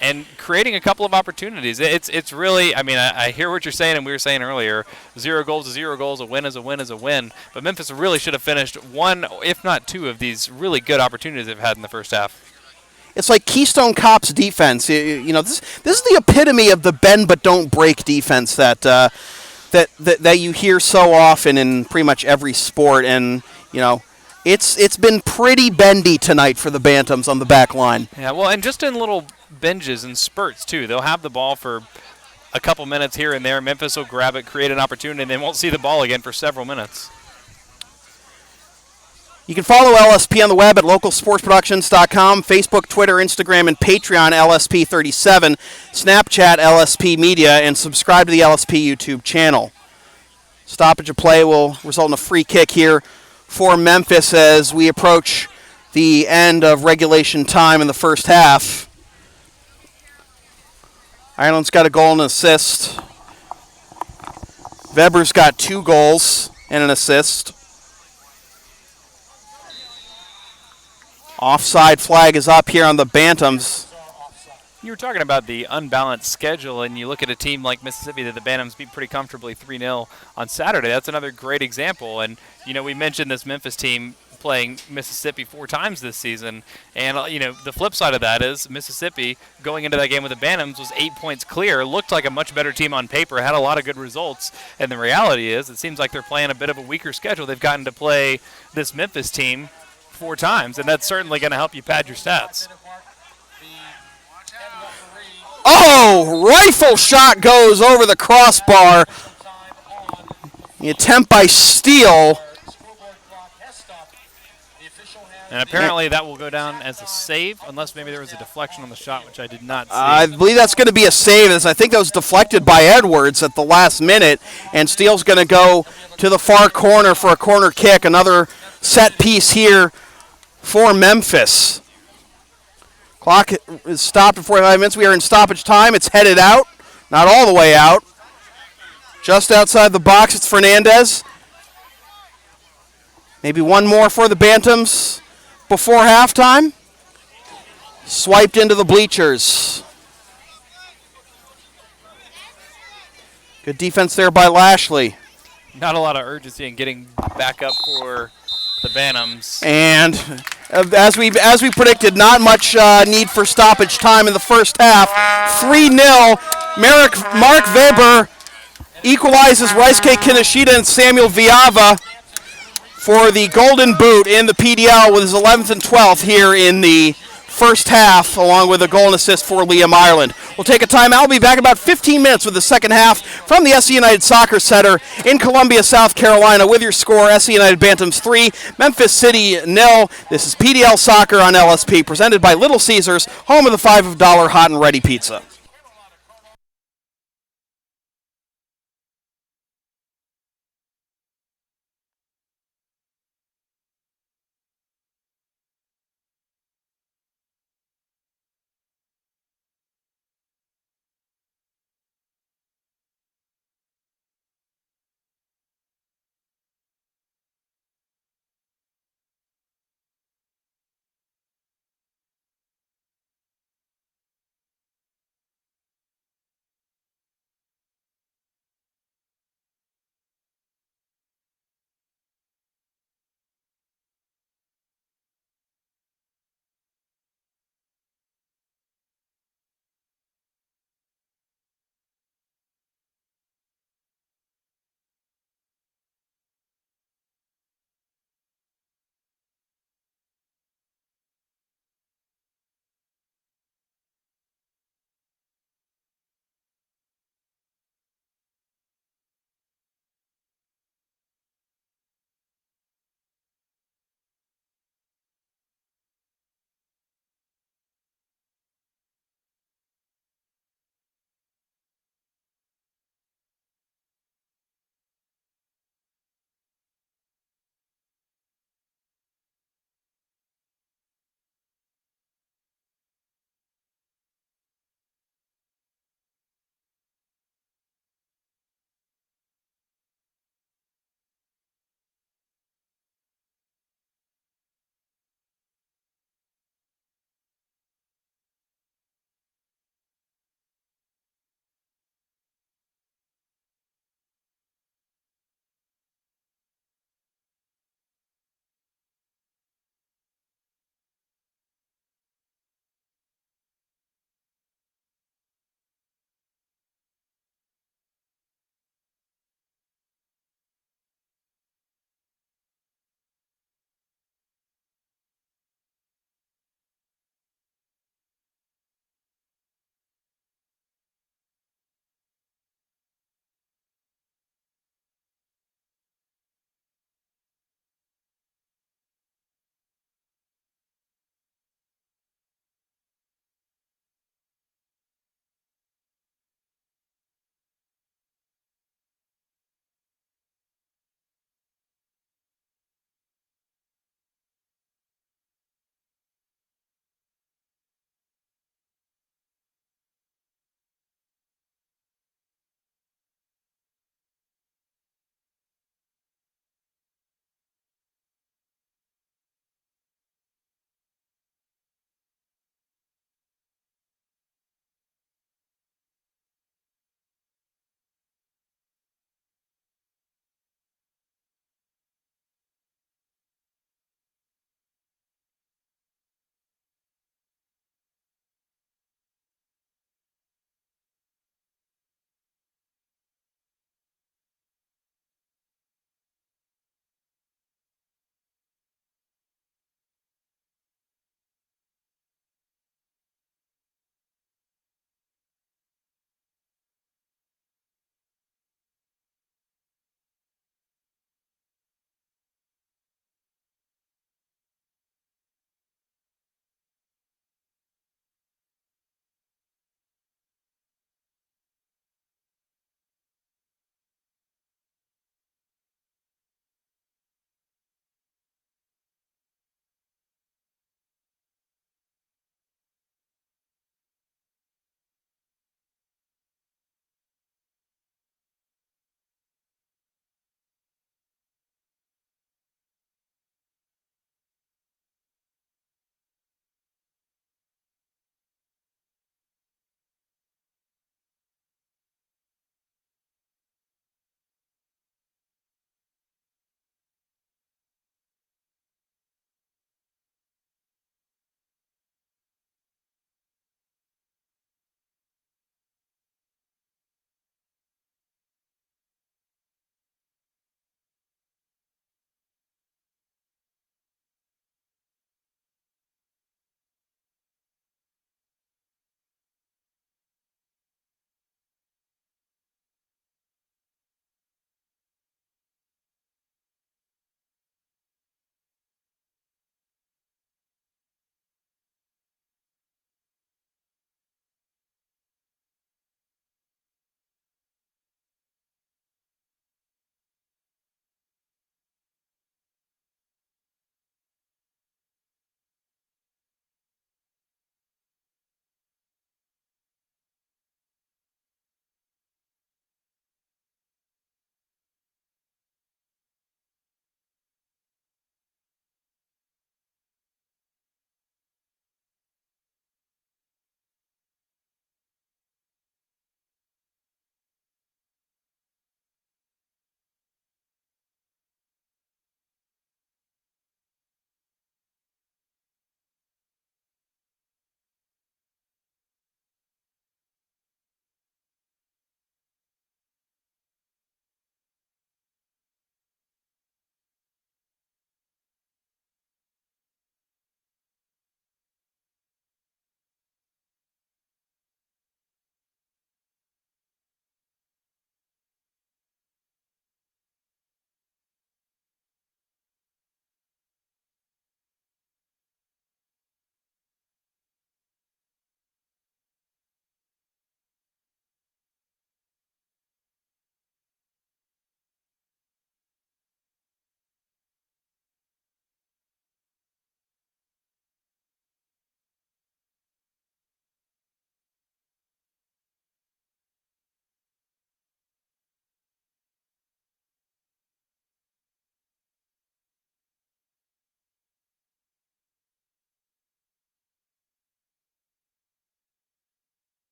and creating a couple of opportunities. It's really, I mean, I hear what you're saying, and we were saying earlier, 0 goals is 0 goals, a win is a win is a win. But Memphis really should have finished one, if not two, of these really good opportunities they've had in the first half. It's like Keystone Cops defense. You know, this is the epitome of the bend but don't break defense that you hear so often in pretty much every sport. And you know, it's been pretty bendy tonight for the Bantams on the back line. Yeah, well, and just in little binges and spurts too. They'll have the ball for a couple minutes here and there. Memphis will grab it, create an opportunity, and they won't see the ball again for several minutes. You can follow LSP on the web at localsportsproductions.com, Facebook, Twitter, Instagram, and Patreon, LSP37, Snapchat, LSP Media, and subscribe to the LSP YouTube channel. Stoppage of play will result in a free kick here for Memphis as we approach the end of regulation time in the first half. Ireland's got a goal and an assist. Weber's got 2 goals and an assist. Offside flag is up here on the Bantams. You were talking about the unbalanced schedule, and you look at a team like Mississippi that the Bantams beat pretty comfortably 3-0 on Saturday. That's another great example. And, you know, we mentioned this Memphis team playing Mississippi 4 times this season. And, you know, the flip side of that is Mississippi going into that game with the Bantams was 8 points clear, looked like a much better team on paper, had a lot of good results. And the reality is it seems like they're playing a bit of a weaker schedule. They've gotten to play this Memphis team 4 times, and that's certainly going to help you pad your stats. Oh, rifle shot goes over the crossbar. The attempt by Steele. And apparently that will go down as a save, unless maybe there was a deflection on the shot, which I did not see. I believe that's going to be a save, as I think that was deflected by Edwards at the last minute, and Steele's going to go to the far corner for a corner kick. Another set piece here for Memphis. Clock is stopped at 45 minutes. We are in stoppage time. It's headed out. Not all the way out. Just outside the box, it's Fernandez. Maybe one more for the Bantams before halftime. Swiped into the bleachers. Good defense there by Lashley. Not a lot of urgency in getting back up for the Bantams. And as we predicted, not much need for stoppage time in the first half. 3-0. Mark Weber equalizes Rysuke Kinoshita and Samuel Viava for the Golden Boot in the PDL with his 11th and 12th here in the first half, along with a goal and assist for Liam Ireland. We'll take a timeout. We'll be back in about 15 minutes with the second half from the SC United Soccer Center in Columbia, South Carolina, with your score, SC United Bantams 3, Memphis City 0. This is PDL Soccer on LSP, presented by Little Caesars, home of the $5 hot and ready pizza.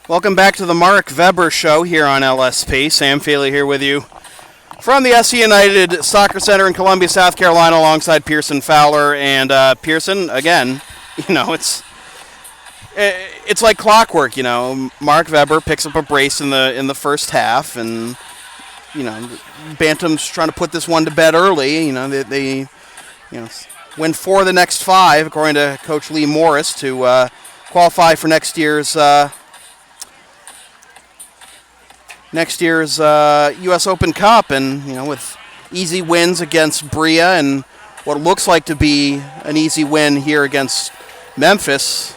Welcome back to the Mark Weber Show here on LSP. Sam Feely here with you from the SC United Soccer Center in Columbia, South Carolina, alongside Pearson Fowler. And Pearson, again, it's like clockwork. Mark Weber picks up a brace in the first half, and Bantams trying to put this one to bed early. They win 4 of the next 5, according to Coach Lee Morris, to qualify for next year's U.S. Open Cup, and with easy wins against Bria and what looks like to be an easy win here against Memphis,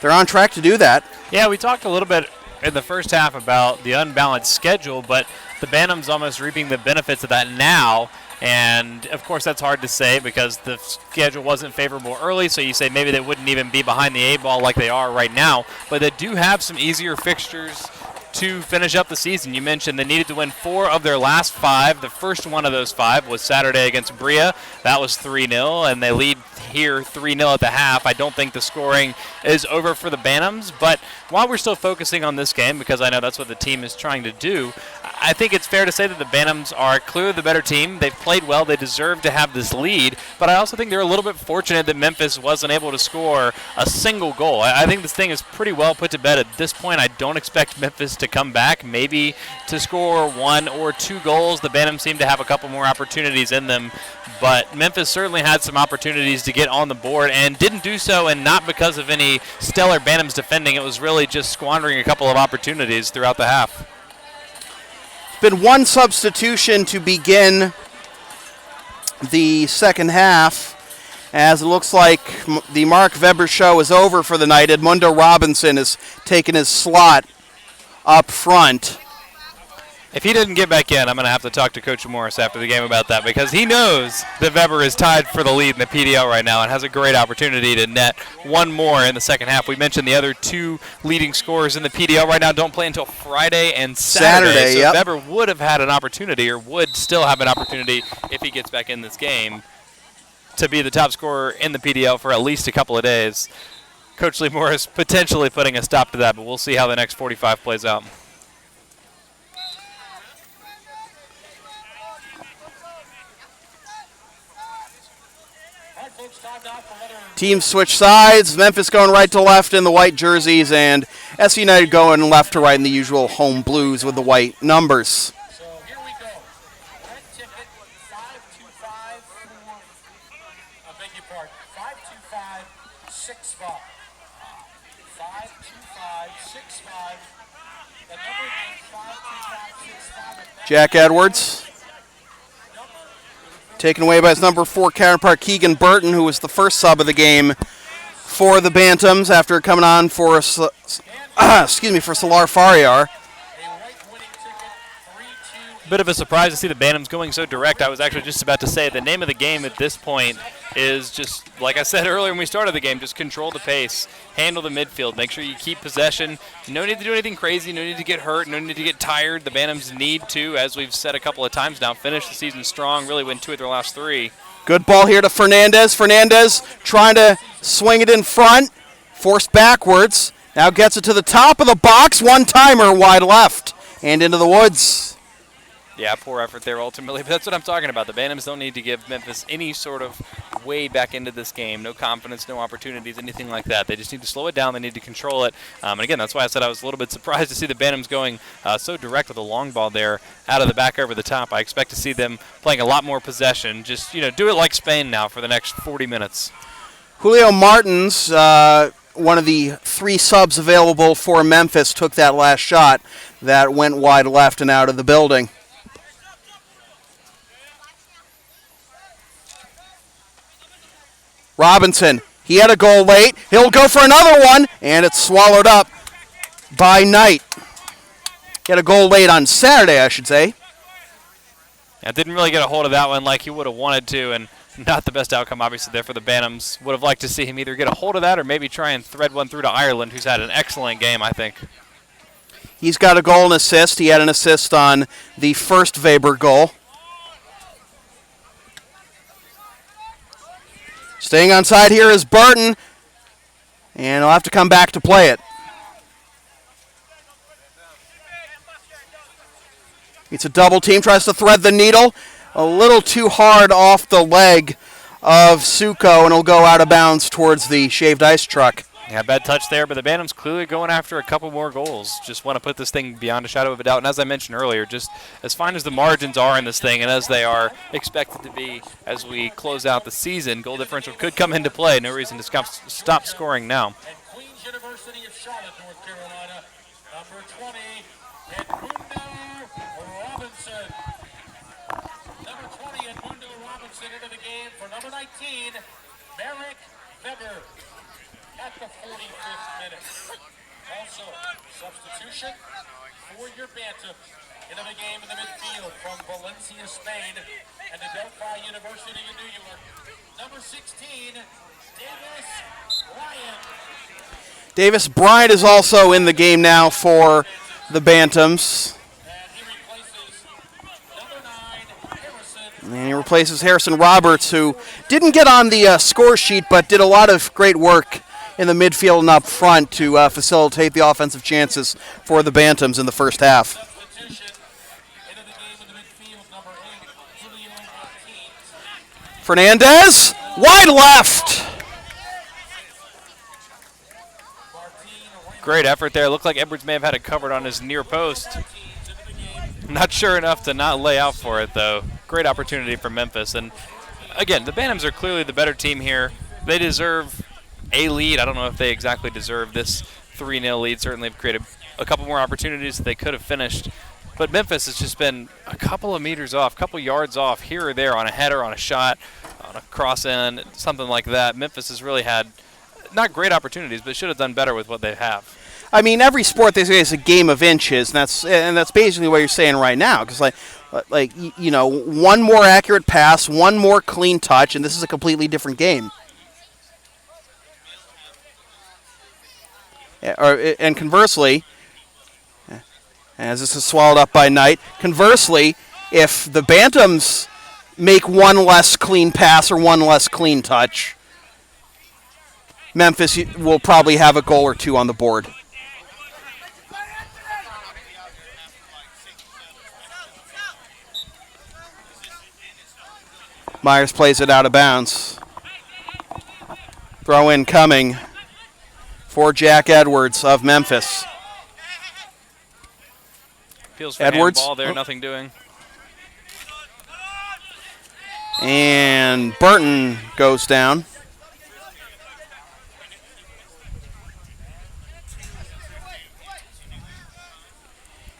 they're on track to do that. Yeah, we talked a little bit in the first half about the unbalanced schedule, but the Bantams almost reaping the benefits of that now. And, of course, that's hard to say because the schedule wasn't favorable early, so you say maybe they wouldn't even be behind the 8 ball like they are right now. But they do have some easier fixtures to finish up the season. You mentioned they needed to win 4 of their last 5. The first one of those 5 was Saturday against Bria. That was 3-0, and they lead here 3-0 at the half. I don't think the scoring is over for the Bantams, but while we're still focusing on this game, because I know that's what the team is trying to do, I think it's fair to say that the Bantams are clearly the better team. They've played well. They deserve to have this lead, but I also think they're a little bit fortunate that Memphis wasn't able to score a single goal. I think this thing is pretty well put to bed at this point. I don't expect Memphis to come back, maybe to score 1 or 2 goals. The Bantams seem to have a couple more opportunities in them, but Memphis certainly had some opportunities to get on the board and didn't do so, and not because of any stellar Bantams defending. It was really just squandering a couple of opportunities throughout the half. Been one substitution to begin the second half, as it looks like the Mark Weber Show is over for the night. Edmundo Robinson has taken his slot up front. If he didn't get back in, I'm going to have to talk to Coach Morris after the game about that, because he knows that Weber is tied for the lead in the PDL right now and has a great opportunity to net 1 more in the second half. We mentioned the other 2 leading scorers in the PDL right now don't play until Friday and Saturday. So yep. Weber would have had an opportunity, or would still have an opportunity if he gets back in this game, to be the top scorer in the PDL for at least a couple of days. Coach Lee Morris potentially putting a stop to that, but we'll see how the next 45 plays out. Teams switch sides. Memphis going right to left in the white jerseys, and SC United going left to right in the usual home blues with the white numbers. So here we go. Red ticket 525 I beg your pardon. 52565. 52565. The number is 52565. Jack Edwards taken away by his number 4 counterpart, Keegan Burton, who was the first sub of the game for the Bantams after coming on for Salar Fariar. Bit of a surprise to see the Bantams going so direct. I was actually just about to say the name of the game at this point is just, like I said earlier when we started the game, just control the pace, handle the midfield, make sure you keep possession. No need to do anything crazy, no need to get hurt, no need to get tired. The Bantams need to, as we've said a couple of times now, finish the season strong, really win 2 of their last 3. Good ball here to Fernandez. Fernandez trying to swing it in front, forced backwards. Now gets it to the top of the box, one-timer wide left and into the woods. Yeah, poor effort there ultimately, but that's what I'm talking about. The Bantams don't need to give Memphis any sort of way back into this game. No confidence, no opportunities, anything like that. They just need to slow it down. They need to control it. And again, that's why I said I was a little bit surprised to see the Bantams going so direct with a long ball there out of the back over the top. I expect to see them playing a lot more possession. Just, do it like Spain now for the next 40 minutes. Julio Martins, one of the 3 subs available for Memphis, took that last shot that went wide left and out of the building. Robinson, he had a goal late. He'll go for another one, and it's swallowed up by Knight. He had a goal late on Saturday, I should say. Yeah, didn't really get a hold of that one like he would have wanted to, and not the best outcome, obviously, there for the Bantams. Would have liked to see him either get a hold of that or maybe try and thread one through to Ireland, who's had an excellent game, I think. He's got a goal and assist. He had an assist on the first Weber goal. Staying on side here is Burton, and he'll have to come back to play it. It's a double team, tries to thread the needle. A little too hard off the leg of Suko, and it'll go out of bounds towards the shaved ice truck. Yeah, bad touch there, but the Bantams clearly going after a couple more goals. Just want to put this thing beyond a shadow of a doubt. And as I mentioned earlier, just as fine as the margins are in this thing, and as they are expected to be as we close out the season, goal differential could come into play. No reason to stop scoring now. And Queens University of Charlotte, North Carolina, number 20, Edmundo Robinson. Number 20, Edmundo Robinson into the game for number 19, Merrick Weber at the 45th minute. Also, substitution for your Bantams into the game in the midfield from Valencia, Spain, and Adelphi University in New York. Number 16, Davis Ryan. Davis Bryant is also in the game now for the Bantams. And he replaces number 9, Harrison. And he replaces Harrison Roberts, who didn't get on the score sheet, but did a lot of great work in the midfield and up front to facilitate the offensive chances for the Bantams in the first half. Substitution into the game in the midfield, number 8, Julio Martins. Fernandez, wide left. Great effort there. Looked like Edwards may have had it covered on his near post. Not sure enough to not lay out for it, though. Great opportunity for Memphis. And, again, the Bantams are clearly the better team here. They deserve a lead. I don't know if they exactly deserve this 3-0 lead. Certainly have created a couple more opportunities that they could have finished. But Memphis has just been a couple of meters off, a couple yards off here or there on a header, on a shot, on a cross-in, something like that. Memphis has really had not great opportunities, but should have done better with what they have. I mean, every sport they say is a game of inches, and that's basically what you're saying right now. Because one more accurate pass, one more clean touch, and this is a completely different game. And conversely, as this is swallowed up by Knight, conversely, if the Bantams make one less clean pass or one less clean touch, Memphis will probably have a goal or two on the board. Myers plays it out of bounds. Throw in coming for Jack Edwards of Memphis. Feels for Edwards. handball there, nothing doing. And Burton goes down.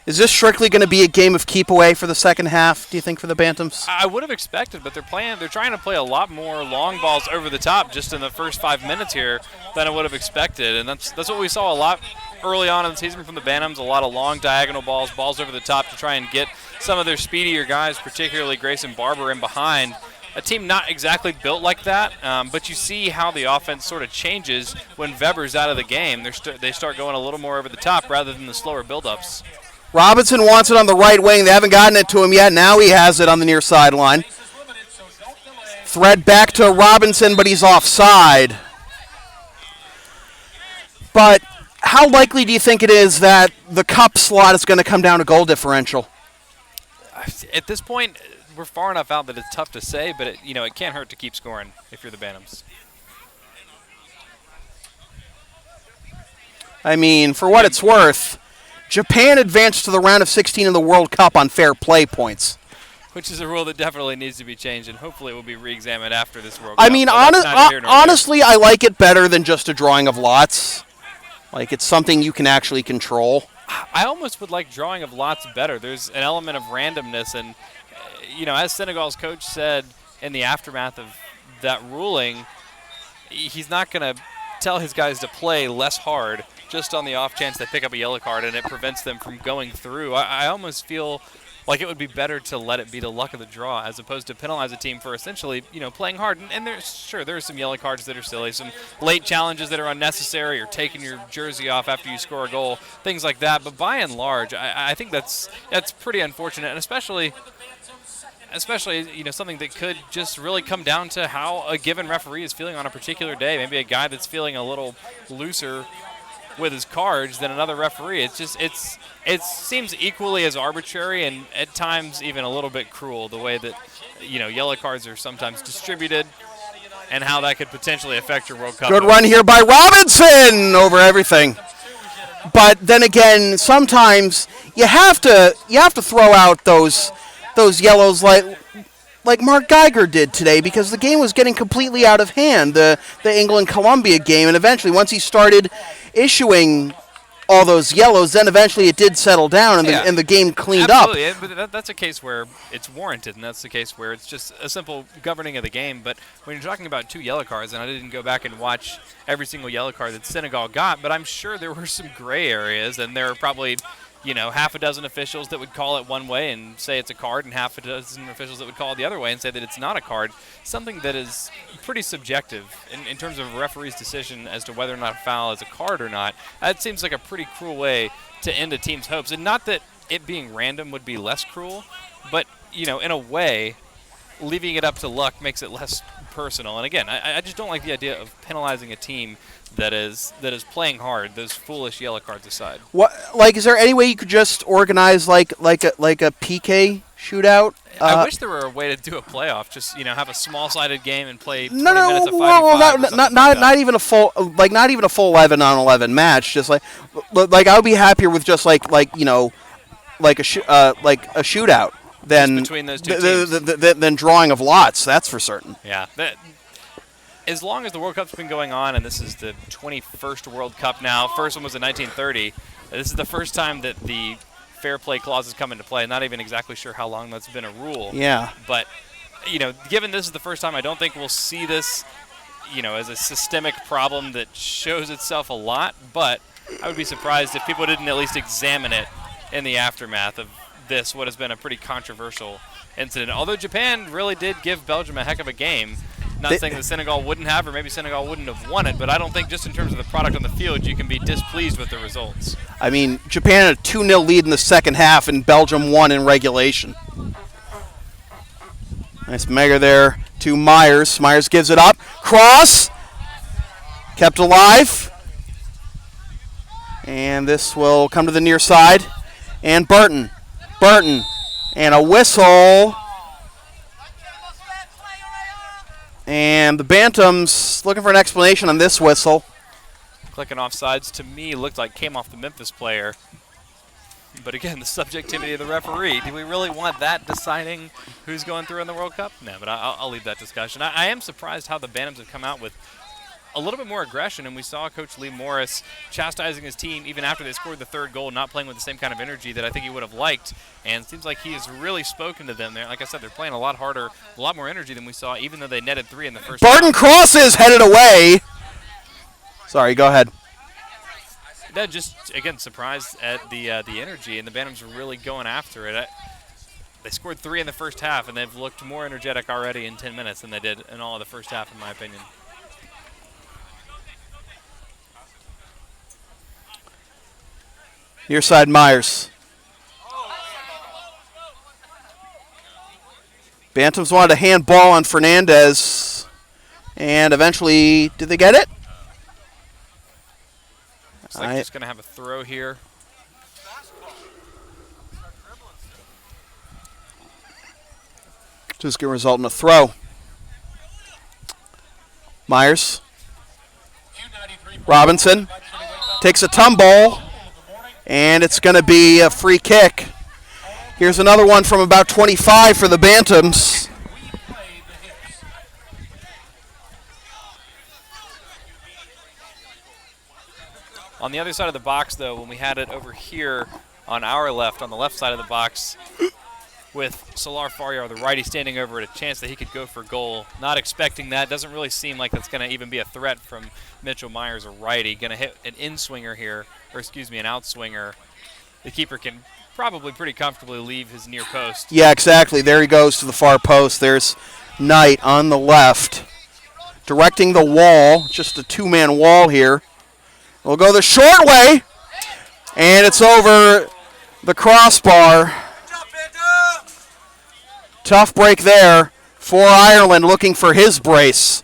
Is this strictly going to be a game of keep away for the second half, do you think, for the Bantams? I would have expected, but they're trying to play a lot more long balls over the top just in the first 5 minutes here than I would have expected. And that's what we saw a lot early on in the season from the Bantams, a lot of long diagonal balls over the top to try and get some of their speedier guys, particularly Grayson Barber, in behind. A team not exactly built like that, but you see how the offense sort of changes when Weber's out of the game. They start going a little more over the top rather than the slower buildups. Robinson wants it on the right wing. They haven't gotten it to him yet. Now he has it on the near sideline. Thread back to Robinson, but he's offside. But how likely do you think it is that the cup slot is going to come down to goal differential? At this point, we're far enough out that it's tough to say, but it can't hurt to keep scoring if you're the Bantams. I mean, for what it's worth, Japan advanced to the round of 16 in the World Cup on fair play points. Which is a rule that definitely needs to be changed, and hopefully it will be re-examined after this World Cup. I mean, honestly, I like it better than just a drawing of lots. Like, it's something you can actually control. I almost would like drawing of lots better. There's an element of randomness, and, as Senegal's coach said in the aftermath of that ruling, he's not going to tell his guys to play less hard just on the off chance they pick up a yellow card and it prevents them from going through. I almost feel like it would be better to let it be the luck of the draw as opposed to penalize a team for essentially, playing hard. And there are some yellow cards that are silly, some late challenges that are unnecessary, or taking your jersey off after you score a goal, things like that. But by and large, I think that's pretty unfortunate, and especially something that could just really come down to how a given referee is feeling on a particular day. Maybe a guy that's feeling a little looser with his cards than another referee. It seems equally as arbitrary and at times even a little bit cruel the way that yellow cards are sometimes distributed and how that could potentially affect your World Cup. Good run here by Robinson over everything. But then again, sometimes you have to throw out those yellows like Mark Geiger did today, because the game was getting completely out of hand, the England-Colombia game, and eventually once he started issuing all those yellows, then eventually it did settle down and the game cleaned Absolutely. up. But that's a case where it's warranted, and that's the case where it's just a simple governing of the game. But when you're talking about 2 yellow cards, and I didn't go back and watch every single yellow card that Senegal got, but I'm sure there were some gray areas, and there are probably half a dozen officials that would call it one way and say it's a card, and half a dozen officials that would call it the other way and say that it's not a card. Something that is pretty subjective in terms of a referee's decision as to whether or not a foul is a card or not. That seems like a pretty cruel way to end a team's hopes. And not that it being random would be less cruel, but, in a way, leaving it up to luck makes it less personal. And again, I just don't like the idea of penalizing a team that is playing hard, those foolish yellow cards aside. What, is there any way you could just organize like a PK shootout? I wish there were a way to do a playoff. Just have a small-sided game and play 20 minutes of 5v5. Not even a full 11-on-11 match. Just like I would be happier with just like a shootout than between those two teams. Than drawing of lots. That's for certain. Yeah. As long as the World Cup's been going on, and this is the 21st World Cup now, first one was in 1930, this is the first time that the fair play clause has come into play. Not even exactly sure how long that's been a rule. Yeah. But, given this is the first time, I don't think we'll see this, as a systemic problem that shows itself a lot, but I would be surprised if people didn't at least examine it in the aftermath of this, what has been a pretty controversial incident. Although Japan really did give Belgium a heck of a game. Not saying that Senegal wouldn't have, or maybe Senegal wouldn't have won it, but I don't think just in terms of the product on the field you can be displeased with the results. I mean, Japan had a 2-0 lead in the second half, and Belgium won in regulation. Nice Megger there to Myers. Myers gives it up. Cross. Kept alive. And this will come to the near side. And Burton. And a whistle. And the Bantams looking for an explanation on this whistle. Clicking offsides to me looked like came off the Memphis player. But again, the subjectivity of the referee. Do we really want that deciding who's going through in the World Cup? No, but I'll leave that discussion. I am surprised how the Bantams have come out with a little bit more aggression, and we saw Coach Lee Morris chastising his team even after they scored the third goal, not playing with the same kind of energy that I think he would have liked. And it seems like he has really spoken to them there. Like I said, they're playing a lot harder, a lot more energy than we saw, even though they netted 3 in the first Burton half. crosses, headed away. Sorry, go ahead. That just, again, surprised at the energy, and the Bantams are really going after it. They scored 3 in the first half, and they've looked more energetic already in 10 minutes than they did in all of the first half, in my opinion. Near side, Myers. Bantams wanted a handball on Fernandez, and eventually, did they get it? Looks like just going to have a throw here. Just going to result in a throw. Myers. Robinson takes a tumble, and it's going to be a free kick. Here's another one from about 25 for the Bantams. On the other side of the box, though, when we had it over here on our left, on the left side of the box, with Salar Faryar, the righty, standing over it, a chance that he could go for goal. Not expecting that. Doesn't really seem like that's going to even be a threat from Mitchell Myers, a righty. Going to hit an in-swinger here, or excuse me, an out-swinger. The keeper can probably pretty comfortably leave his near post. Yeah, exactly. There he goes to the far post. There's Knight on the left, directing the wall. Just a 2-man wall here. We'll go the short way, and it's over the crossbar. Tough break there for Ireland, looking for his brace.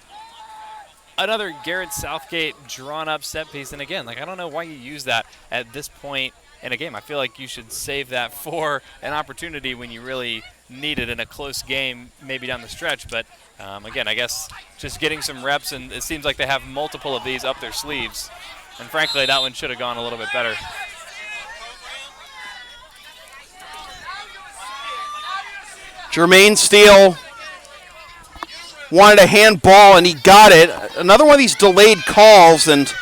another Garrett Southgate drawn-up set piece. And again, like, I don't know why you use that at this point in a game. I feel like you should save that for an opportunity when you really need it in a close game, maybe down the stretch. But again, I guess just getting some reps, and it seems like they have multiple of these up their sleeves. And frankly, that one should have gone a little bit better. Jermaine Steele wanted a handball, and he got it. Another one of these delayed calls, and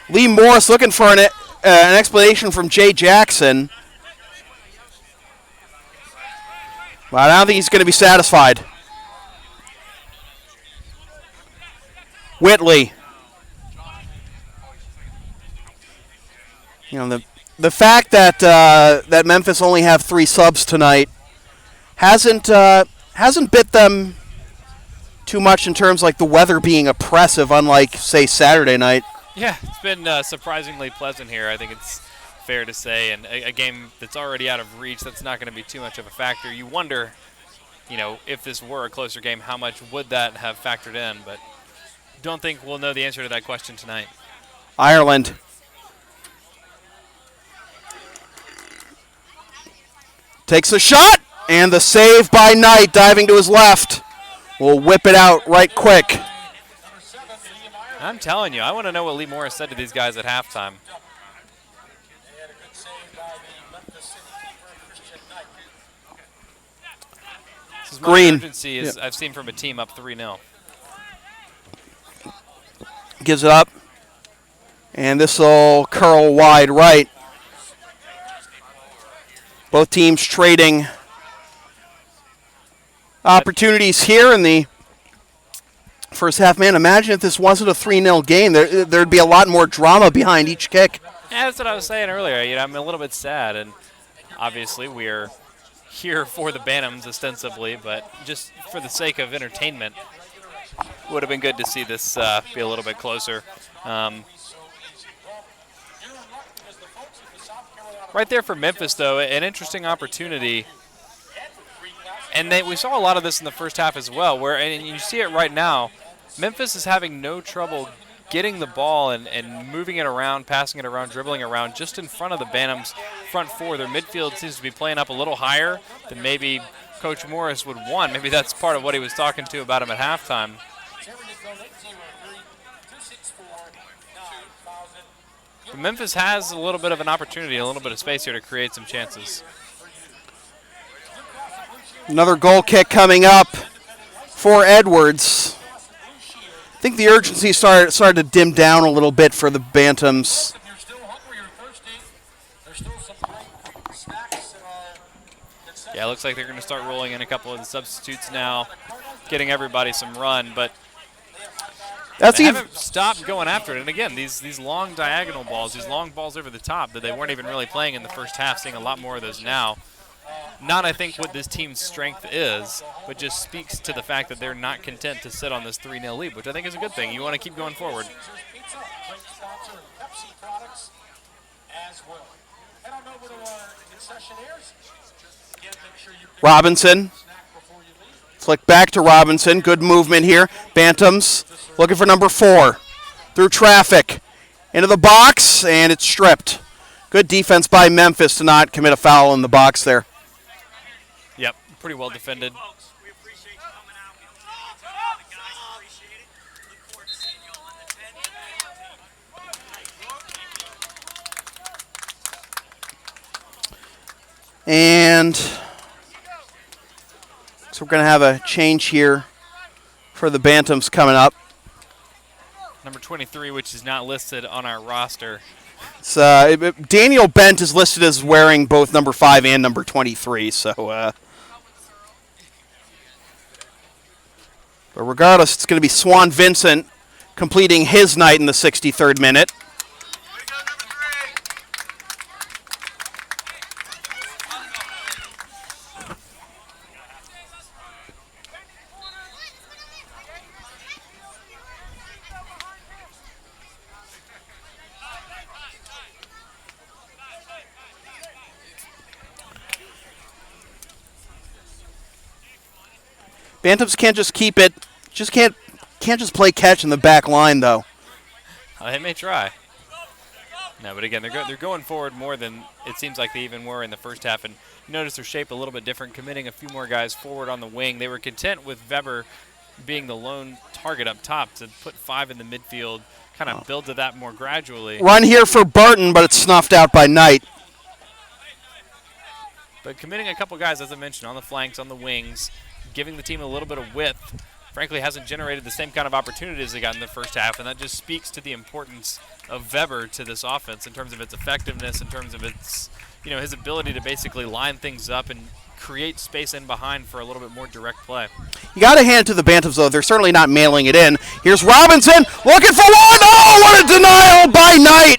Lee Morris looking for an explanation from Jay Jackson. But I don't think he's going to be satisfied. Whitley. You know, the fact that that Memphis only have 3 subs tonight hasn't bit them too much in terms like the weather being oppressive, unlike, say, Saturday night. Yeah, it's been surprisingly pleasant here. I think it's fair to say, and a game that's already out of reach, that's not going to be too much of a factor. You wonder, you know, if this were a closer game, how much would that have factored in? But don't think we'll know the answer to that question tonight. Ireland. Takes a shot, and the save by Knight, diving to his left. Will whip it out right quick. I'm telling you, I want to know what Lee Morris said to these guys at halftime. This is my Green. urgency is I've seen from a team up 3-0. Gives it up. And this will curl wide right. Both teams trading opportunities here in the first half. Man, imagine if this wasn't a 3-0 game. There'd be a lot more drama behind each kick. Yeah, that's what I was saying earlier. You know, I'm a little bit sad, and obviously we're here for the Bantams ostensibly, but just for the sake of entertainment, would have been good to see this be a little bit closer. Right there for Memphis, though, an interesting opportunity. And we saw a lot of this in the first half as well, and you see it right now. Memphis is having no trouble getting the ball and moving it around, passing it around, dribbling around just in front of the Bantams' front 4. Their midfield seems to be playing up a little higher than maybe Coach Morris would want. Maybe that's part of what he was talking to about him at halftime. But Memphis has a little bit of an opportunity, a little bit of space here to create some chances. Another goal kick coming up for Edwards. I think the urgency started to dim down a little bit for the Bantams. Yeah, it looks like they're going to start rolling in a couple of the substitutes now, getting everybody some run, but they haven't stopped going after it. And again, these long diagonal balls, these long balls over the top that they weren't even really playing in the first half, seeing a lot more of those now. Not, I think, what this team's strength is, but just speaks to the fact that they're not content to sit on this 3-0 lead, which I think is a good thing. You want to keep going forward. Robinson. Flick back to Robinson. Good movement here. Bantams looking for number 4. Through traffic. Into the box, and it's stripped. Good defense by Memphis to not commit a foul in the box there. Yep, pretty well defended. And so we're going to have a change here for the Bantams coming up. Number 23, which is not listed on our roster. It's, Daniel Bent is listed as wearing both number 5 and number 23. So, but regardless, it's going to be Swan Vincent completing his night in the 63rd minute. Bantams can't just keep it, just can't can't just play catch in the back line, though. They may try. No, but again, they're going forward more than it seems like they even were in the first half. And you notice their shape a little bit different, committing a few more guys forward on the wing. They were content with Weber being the lone target up top to put 5 in the midfield, kind of build to that more gradually. Run here for Burton, but it's snuffed out by Knight. But committing a couple guys, as I mentioned, on the flanks, on the wings, giving the team a little bit of width, frankly hasn't generated the same kind of opportunities they got in the first half, and that just speaks to the importance of Weber to this offense in terms of its effectiveness, in terms of its, his ability to basically line things up and create space in behind for a little bit more direct play. You got to hand it to the Bantams, though. They're certainly not mailing it in. Here's Robinson looking for one. Oh, what a denial by Knight.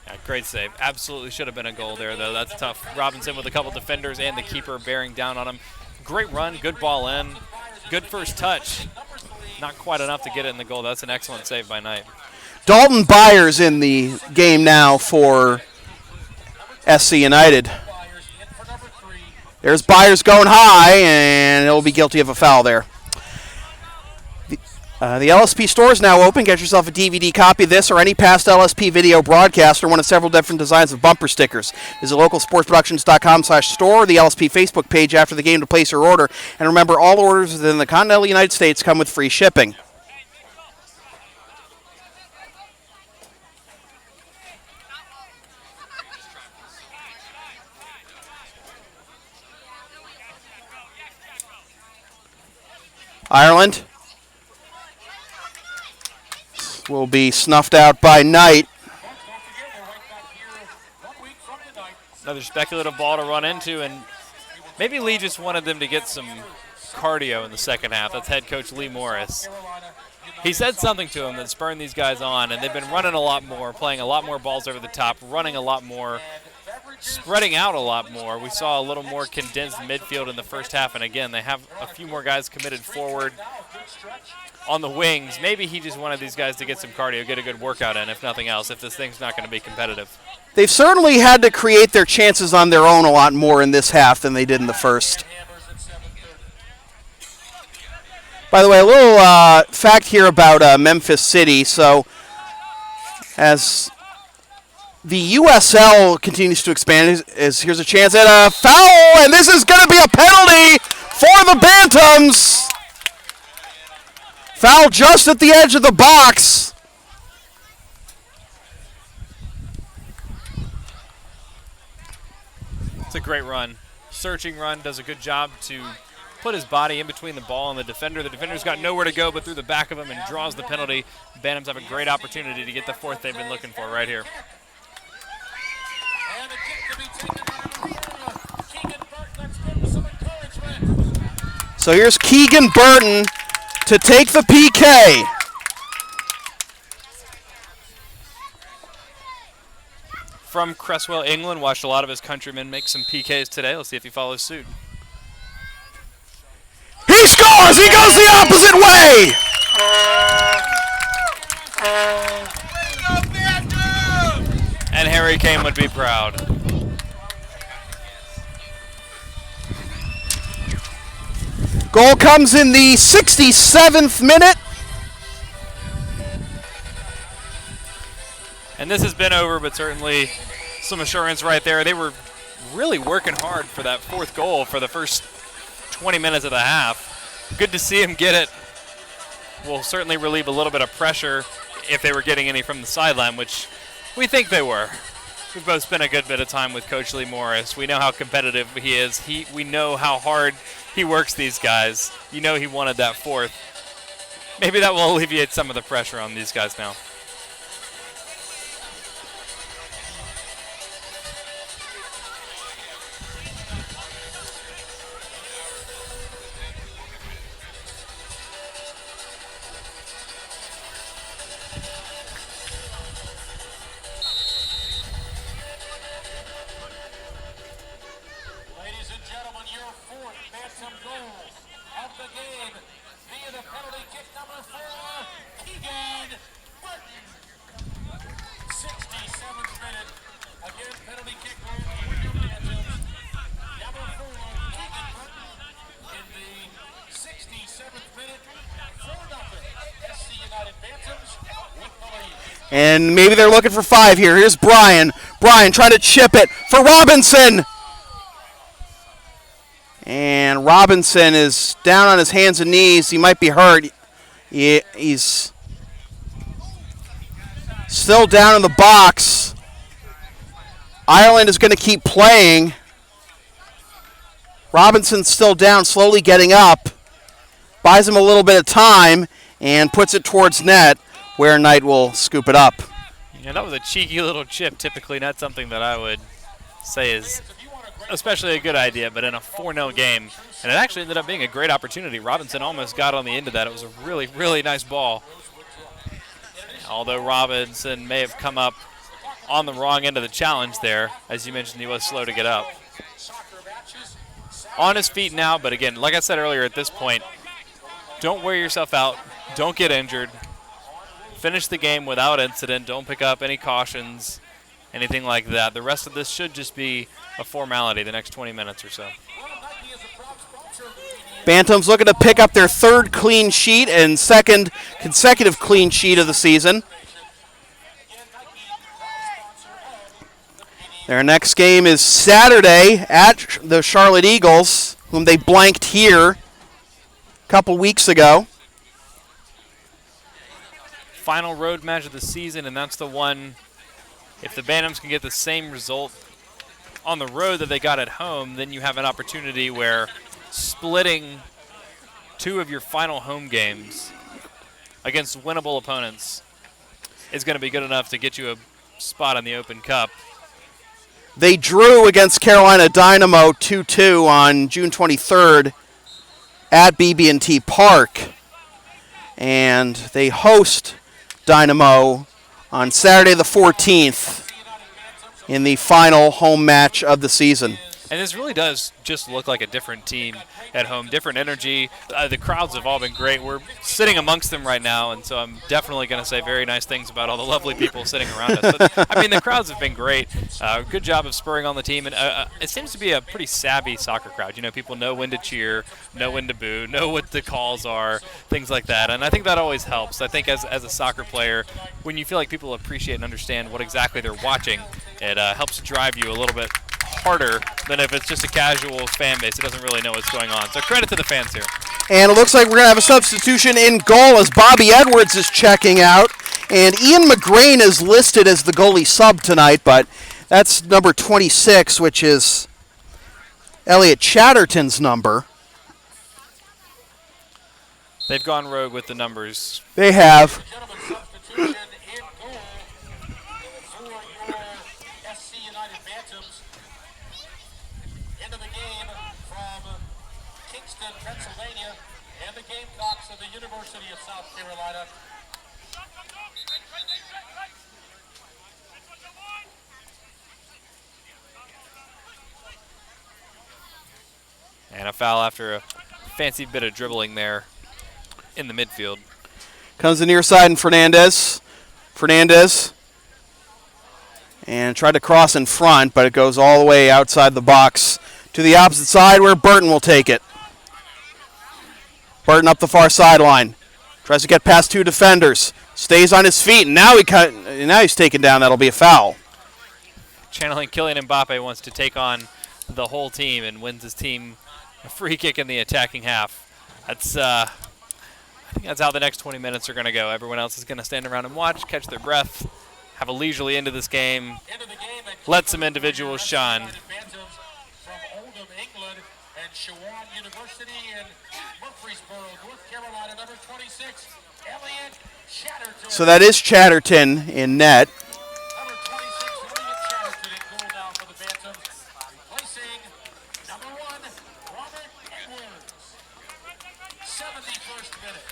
Yeah, great save. Absolutely should have been a goal there, though. That's tough. Robinson with a couple defenders and the keeper bearing down on him. Great run, good ball in, good first touch. Not quite enough to get it in the goal. That's an excellent save by Knight. Dalton Byers in the game now for SC United. There's Byers going high, and he'll be guilty of a foul there. The LSP store is now open. Get yourself a DVD copy of this or any past LSP video broadcast or one of several different designs of bumper stickers. Visit localsportsproductions.com/store or the LSP Facebook page after the game to place your order. And remember, all orders within the continental United States come with free shipping. Ireland will be snuffed out by Knight. Another speculative ball to run into, and maybe Lee just wanted them to get some cardio in the second half. That's head coach Lee Morris. He said something to him that spurred these guys on, and they've been running a lot more, playing a lot more balls over the top, running a lot more, spreading out a lot more. We saw a little more condensed midfield in the first half, and again, they have a few more guys committed forward on the wings. Maybe he just wanted these guys to get some cardio, get a good workout in, if nothing else, if this thing's not going to be competitive. They've certainly had to create their chances on their own a lot more in this half than they did in the first. By the way, a little fact here about Memphis City. So as the USL continues to expand, here's a chance at a foul, and this is going to be a penalty for the Bantams. Foul just at the edge of the box. It's a great run. Searching run, does a good job to put his body in between the ball and the defender. The defender's got nowhere to go but through the back of him and draws the penalty. Bantams have a great opportunity to get the fourth they've been looking for right here. And a kick to be taken by Keegan Burton. Let's give him some encouragement. So here's Keegan Burton to take the PK. From Cresswell, England, watched a lot of his countrymen make some PKs today. Let's see if he follows suit. He scores! He goes the opposite way! And Harry Kane would be proud. Goal comes in the 67th minute. And this has been over, but certainly some assurance right there. They were really working hard for that fourth goal for the first 20 minutes of the half. Good to see him get it. Will certainly relieve a little bit of pressure if they were getting any from the sideline, which we think they were. We've both spent a good bit of time with Coach Lee Morris. We know how competitive he is. We know how hard he works these guys. You know he wanted that fourth. Maybe that will alleviate some of the pressure on these guys now. Ladies and gentlemen, your fourth Bantam goal of the game via the penalty kick number 4, Keegan Burton. And maybe they're looking for 5 here. Here's Brian. Brian trying to chip it for Robinson. And Robinson is down on his hands and knees. He might be hurt. He's still down in the box. Ireland is going to keep playing. Robinson's still down, slowly getting up. Buys him a little bit of time and puts it towards net, where Knight will scoop it up. Yeah, that was a cheeky little chip. Typically not something that I would say is especially a good idea, but in a 4-0 game, and it actually ended up being a great opportunity. Robinson almost got on the end of that. It was a really, really nice ball. Although Robinson may have come up on the wrong end of the challenge there. As you mentioned, he was slow to get up. On his feet now, but again, like I said earlier, at this point, don't wear yourself out. Don't get injured. Finish the game without incident. Don't pick up any cautions, anything like that. The rest of this should just be a formality the next 20 minutes or so. Bantams looking to pick up their 3rd clean sheet and 2nd consecutive clean sheet of the season. Their next game is Saturday at the Charlotte Eagles, whom they blanked here a couple weeks ago. Final road match of the season, and that's the one, if the Bantams can get the same result on the road that they got at home, then you have an opportunity where splitting 2 of your final home games against winnable opponents is going to be good enough to get you a spot in the Open Cup. They drew against Carolina Dynamo 2-2 on June 23rd at BB&T Park. And they host Dynamo on Saturday the 14th in the final home match of the season. And this really does just look like a different team at home, different energy. The crowds have all been great. We're sitting amongst them right now, and so I'm definitely going to say very nice things about all the lovely people sitting around us. But, I mean, the crowds have been great. Good job of spurring on the team. And it seems to be a pretty savvy soccer crowd. You know, people know when to cheer, know when to boo, know what the calls are, things like that. And I think that always helps. I think as a soccer player, when you feel like people appreciate and understand what exactly they're watching, it helps drive you a little bit harder than if it's just a casual fan base that doesn't really know what's going on. So credit to the fans here. And it looks like we're going to have a substitution in goal as Bobby Edwards is checking out. And Ian McGrain is listed as the goalie sub tonight, but that's number 26, which is Elliot Chatterton's number. They've gone rogue with the numbers. They have. University of South Carolina. And a foul after a fancy bit of dribbling there in the midfield. Comes the near side and Fernandez. And tried to cross in front, but it goes all the way outside the box to the opposite side where Burton will take it. Burton up the far sideline. Tries to get past 2 defenders. Stays on his feet, and now he's taken down. That'll be a foul. Channeling Kylian Mbappe wants to take on the whole team and wins his team a free kick in the attacking half. That's I think that's how the next 20 minutes are going to go. Everyone else is going to stand around and watch, catch their breath, have a leisurely end of this game, let some individuals shine. From Oldham, England, and Shawan University in Murfreesboro, North Carolina, number 26, Elliot Chatterton. So that is Chatterton in net. Number 26, Elliot Chatterton in goal now for the Bantams, replacing number 1, Robert Edwards. 71st minute.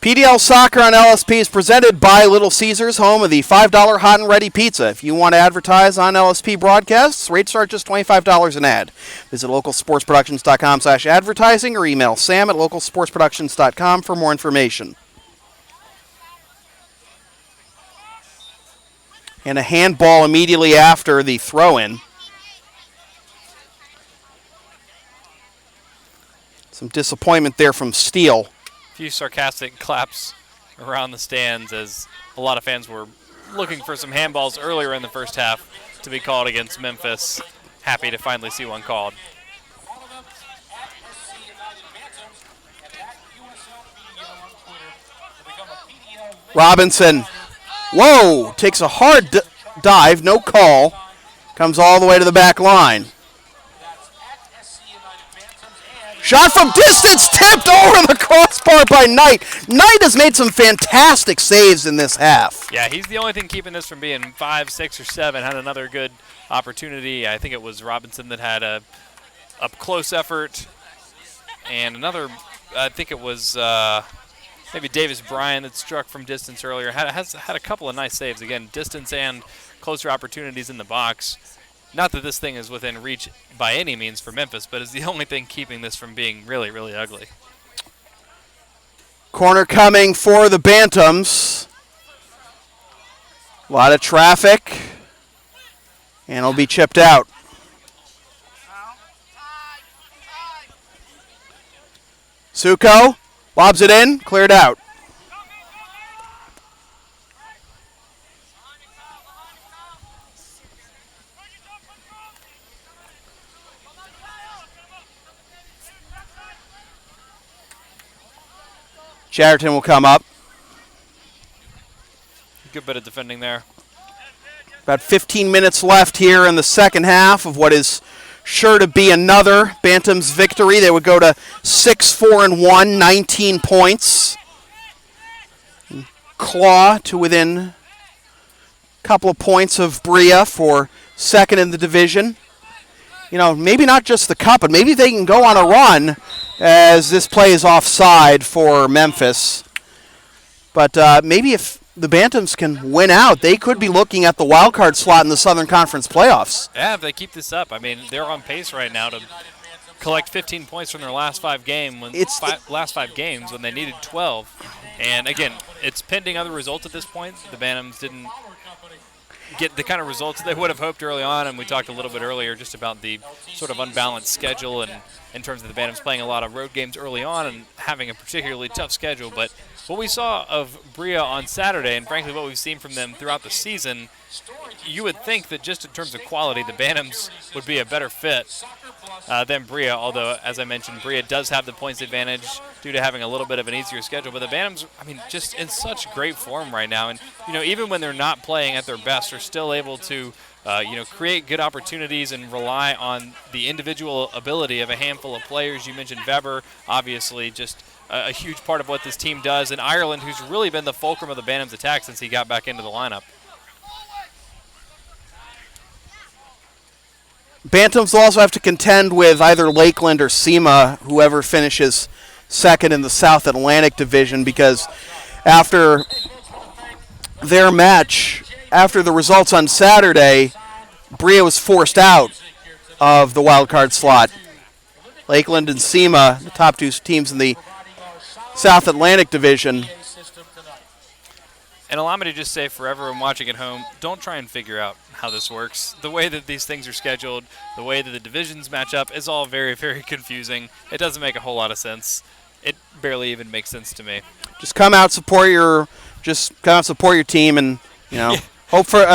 PDL Soccer on LSP is presented by Little Caesars, home of the $5 hot and ready pizza. If you want to advertise on LSP broadcasts, rates start just $25 an ad. Visit localsportsproductions.com/advertising or email sam@localsportsproductions.com for more information. And a handball immediately after the throw-in. Some disappointment there from Steele. A few sarcastic claps around the stands as a lot of fans were looking for some handballs earlier in the first half to be called against Memphis. Happy to finally see one called. Follow them at SC United Bantams and at USL PDL on Twitter to become a PDL Robinson, whoa, takes a hard dive, no call. Comes all the way to the back line. That's at SC United Bantams and Shot from distance, tipped over the crossbar by Knight. Knight has made some fantastic saves in this half. Yeah, he's the only thing keeping this from being 5, 6, or 7. Had another good opportunity. I think it was Robinson that had a up-close effort. And another, I think it was maybe Davis Bryan that struck from distance earlier. Has had a couple of nice saves. Again, distance and closer opportunities in the box. Not that this thing is within reach by any means for Memphis, but is the only thing keeping this from being really, really ugly. Corner coming for the Bantams. A lot of traffic. And it'll be chipped out. Suko lobs it in, cleared out. Chatterton will come up. Good bit of defending there. About 15 minutes left here in the second half of what is sure to be another Bantams victory. They would go to 6-4-1, 19 points. Claw to within a couple of points of Bria for second in the division. You know, maybe not just the cup, but maybe they can go on a run as this play is offside for Memphis. But maybe if the Bantams can win out, they could be looking at the wild card slot in the Southern Conference playoffs. Yeah, if they keep this up, I mean, they're on pace right now to collect 15 points from their last 5 games when they needed 12. And again, it's pending other results at this point. The Bantams didn't get the kind of results they would have hoped early on, and we talked a little bit earlier just about the sort of unbalanced schedule and in terms of the Bantams playing a lot of road games early on and having a particularly tough schedule. But what we saw of Bria on Saturday, and frankly what we've seen from them throughout the season, you would think that just in terms of quality, the Bantams would be a better fit than Bria, although, as I mentioned, Bria does have the points advantage due to having a little bit of an easier schedule. But the Bantams, I mean, just in such great form right now. And, you know, even when they're not playing at their best, are still able to, create good opportunities and rely on the individual ability of a handful of players. You mentioned Weber, obviously, just a huge part of what this team does. And Ireland, who's really been the fulcrum of the Bantams' attack since he got back into the lineup. Bantams will also have to contend with either Lakeland or SEMA, whoever finishes second in the South Atlantic Division, because after their match, after the results on Saturday, Bria was forced out of the wild card slot. Lakeland and SEMA, the top 2 teams in the South Atlantic Division. And allow me to just say for everyone watching at home, don't try and figure out how this works. The way that these things are scheduled, the way that the divisions match up is all very, very confusing. It doesn't make a whole lot of sense. It barely even makes sense to me. Just come out, support your team, and hope for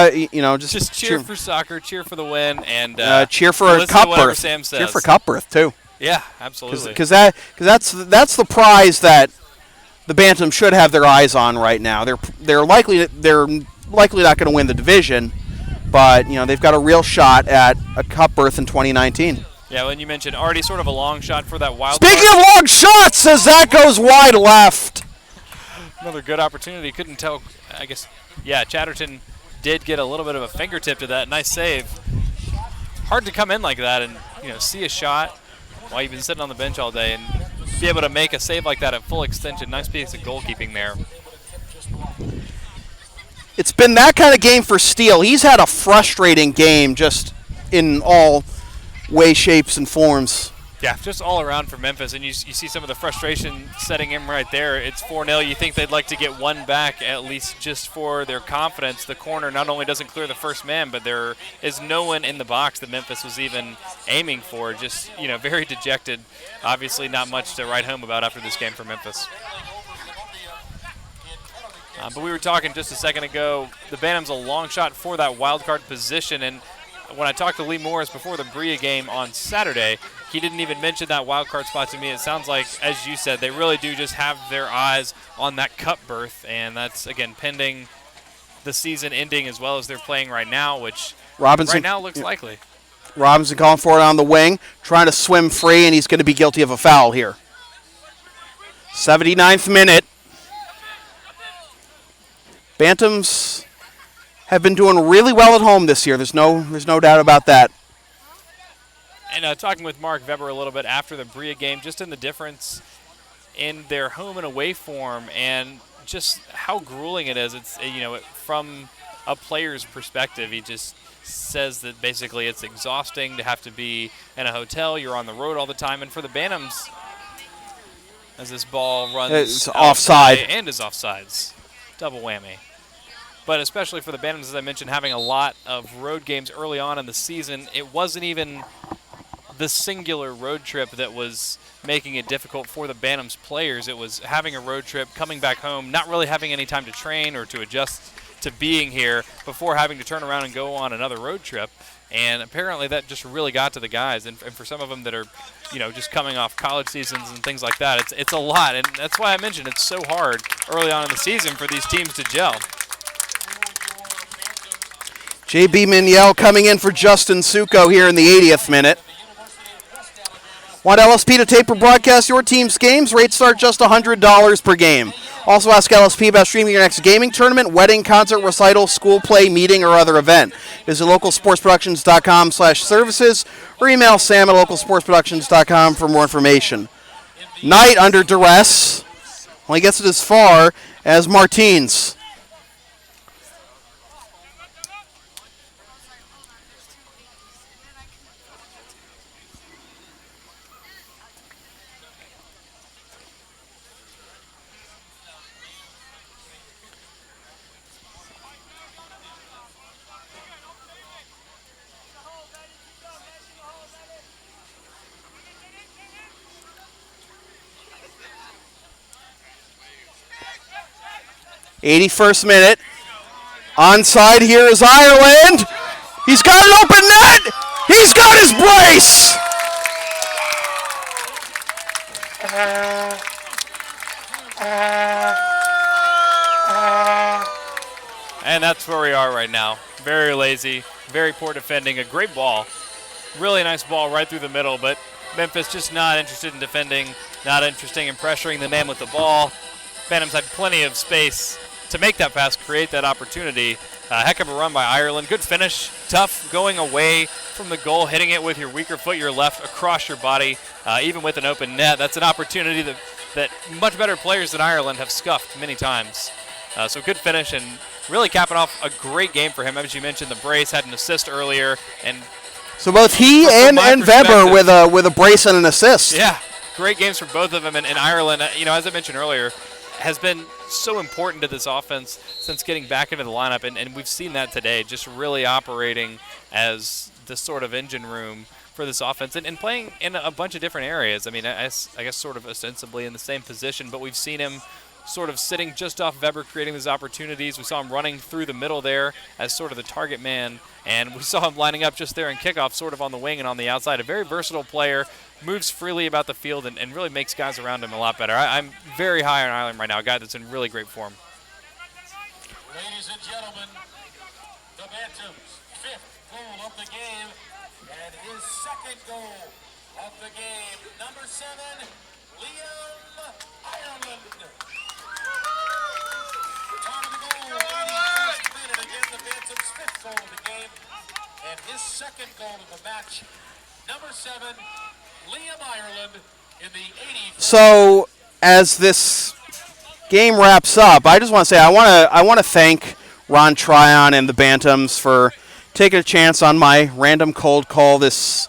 just cheer for soccer, cheer for the win, and cheer for a cup berth. Sam says. Cheer for cup berth too. Yeah, absolutely. Because that's the prize that the Bantams should have their eyes on right now. They're likely not going to win the division, but they've got a real shot at a cup berth in 2019. Yeah, when you mentioned already sort of a long shot for that wild. Speaking of long shots, as that goes wide left. Another good opportunity. Couldn't tell. I guess. Yeah, Chatterton did get a little bit of a fingertip to that. Nice save. Hard to come in like that and see a shot while you've been sitting on the bench all day and be able to make a save like that at full extension. Nice piece of goalkeeping there. It's been that kind of game for Steele. He's had a frustrating game just in all ways, shapes, and forms. Yeah, just all around for Memphis, and you see some of the frustration setting in right there. It's 4-0. You think they'd like to get one back at least just for their confidence. The corner not only doesn't clear the first man, but there is no one in the box that Memphis was even aiming for. Just, very dejected. Obviously not much to write home about after this game for Memphis. But we were talking just a second ago, the Bantams a long shot for that wild card position, and when I talked to Lee Morris before the Brea game on Saturday, he didn't even mention that wild card spot to me. It sounds like, as you said, they really do just have their eyes on that cup berth, and that's, again, pending the season ending as well as they're playing right now, which Robinson, right now looks likely. Robinson calling for it on the wing, trying to swim free, and he's going to be guilty of a foul here. 79th minute. Bantams have been doing really well at home this year. There's no doubt about that. And talking with Mark Weber a little bit after the Brea game, just in the difference in their home and away form and just how grueling it is. It's, from a player's perspective, he just says that basically it's exhausting to have to be in a hotel. You're on the road all the time. And for the Bantams, as this ball runs it's offside and is offsides, double whammy. But especially for the Bantams, as I mentioned, having a lot of road games early on in the season, it wasn't even the singular road trip that was making it difficult for the Bantams players. It was having a road trip, coming back home, not really having any time to train or to adjust to being here before having to turn around and go on another road trip. And apparently that just really got to the guys. And for some of them that are, just coming off college seasons and things like that, it's a lot. And that's why I mentioned it's so hard early on in the season for these teams to gel. J.B. Miniel coming in for Justin Succo here in the 80th minute. Want LSP to tape or broadcast your team's games? Rates start just $100 per game. Also ask LSP about streaming your next gaming tournament, wedding, concert, recital, school play, meeting, or other event. Visit localsportsproductions.com/services or email Sam at localsportsproductions.com for more information. Knight under duress. Only gets it as far as Martins. '81st minute. Onside here is Ireland. He's got an open net. He's got his brace. And that's where we are right now. Very lazy, very poor defending, a great ball. Really nice ball right through the middle, but Memphis just not interested in defending, not interested in pressuring the man with the ball. Bantams had plenty of space to make that pass, create that opportunity. Heck of a run by Ireland. Good finish, tough, going away from the goal, hitting it with your weaker foot, your left, across your body, even with an open net. That's an opportunity that much better players than Ireland have scuffed many times. So good finish and really capping off a great game for him. As you mentioned, the brace had an assist earlier. And so both he and Weber with a brace and an assist. Yeah, great games for both of them. And Ireland, as I mentioned earlier, has been so important to this offense since getting back into the lineup, and we've seen that today, just really operating as the sort of engine room for this offense and playing in a bunch of different areas. I mean, I guess sort of ostensibly in the same position, but we've seen him sort of sitting just off Weber, creating these opportunities. We saw him running through the middle there as sort of the target man, and we saw him lining up just there in kickoff, sort of on the wing and on the outside. A very versatile player, moves freely about the field, and really makes guys around him a lot better. I'm very high on Ireland right now, a guy that's in really great form. Ladies and gentlemen, the Bantams' 5th goal of the game and his 2nd goal of the game. Number 7, Liam Ireland. Top of the goal, 81st minute. Again, the Bantams' 5th goal of the game and his 2nd goal of the match. Number 7, Liam Ireland in the 80th. So as this game wraps up, I just want to say I want to thank Ron Tryon and the Bantams for taking a chance on my random cold call. This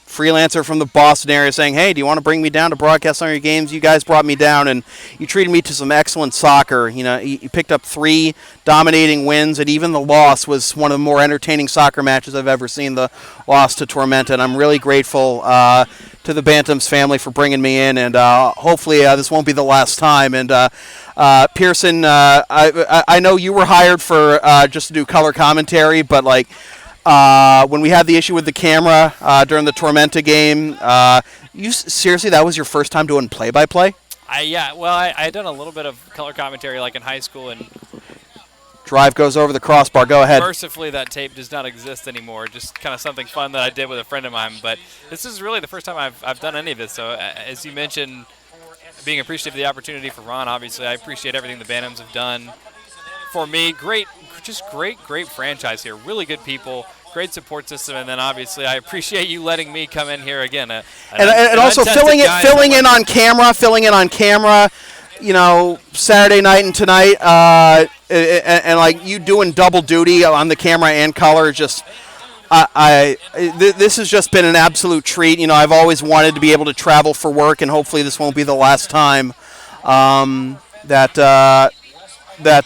freelancer from the Boston area saying, "Hey, do you want to bring me down to broadcast some of your games?" You guys brought me down, and you treated me to some excellent soccer. You picked up 3 dominating wins, and even the loss was one of the more entertaining soccer matches I've ever seen. The loss to Tormenta, and I'm really grateful to to the Bantams family for bringing me in, and hopefully this won't be the last time. And Pearson, I know you were hired for just to do color commentary, but like when we had the issue with the camera during the Tormenta game, seriously, that was your first time doing play-by-play? Yeah, well, I had done a little bit of color commentary like in high school, and drive goes over the crossbar. Go ahead. mercifully that tape does not exist anymore. Just kind of something fun that I did with a friend of mine. But this is really the first time I've done any of this. So as you mentioned, being appreciative of the opportunity for Ron, obviously I appreciate everything the Bantams have done for me. Great franchise here. Really good people. Great support system, and then obviously I appreciate you letting me come in here again. And also filling in on camera. You know, Saturday night and tonight, and like you doing double duty on the camera and color. Just, this has just been an absolute treat. You know, I've always wanted to be able to travel for work, and hopefully this won't be the last time that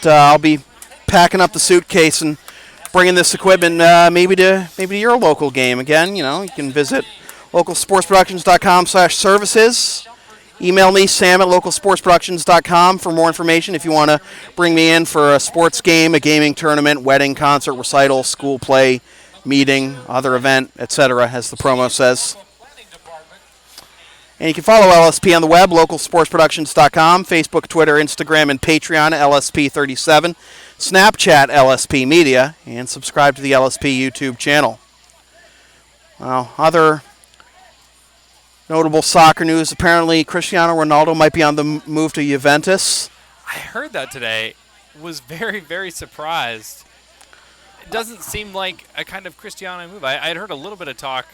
I'll be packing up the suitcase and bringing this equipment maybe to your local game again. You know, you can visit localsportsproductions.com/services. Email me, sam@localsportsproductions.com for more information if you want to bring me in for a sports game, a gaming tournament, wedding, concert, recital, school play, meeting, other event, etc., as the promo says. And you can follow LSP on the web, localsportsproductions.com, Facebook, Twitter, Instagram, and Patreon, LSP37, Snapchat, LSP Media, and subscribe to the LSP YouTube channel. Well, other notable soccer news, apparently Cristiano Ronaldo might be on the move to Juventus. I heard that today. Was very, very surprised. It doesn't seem like a kind of Cristiano move. I'd heard a little bit of talk.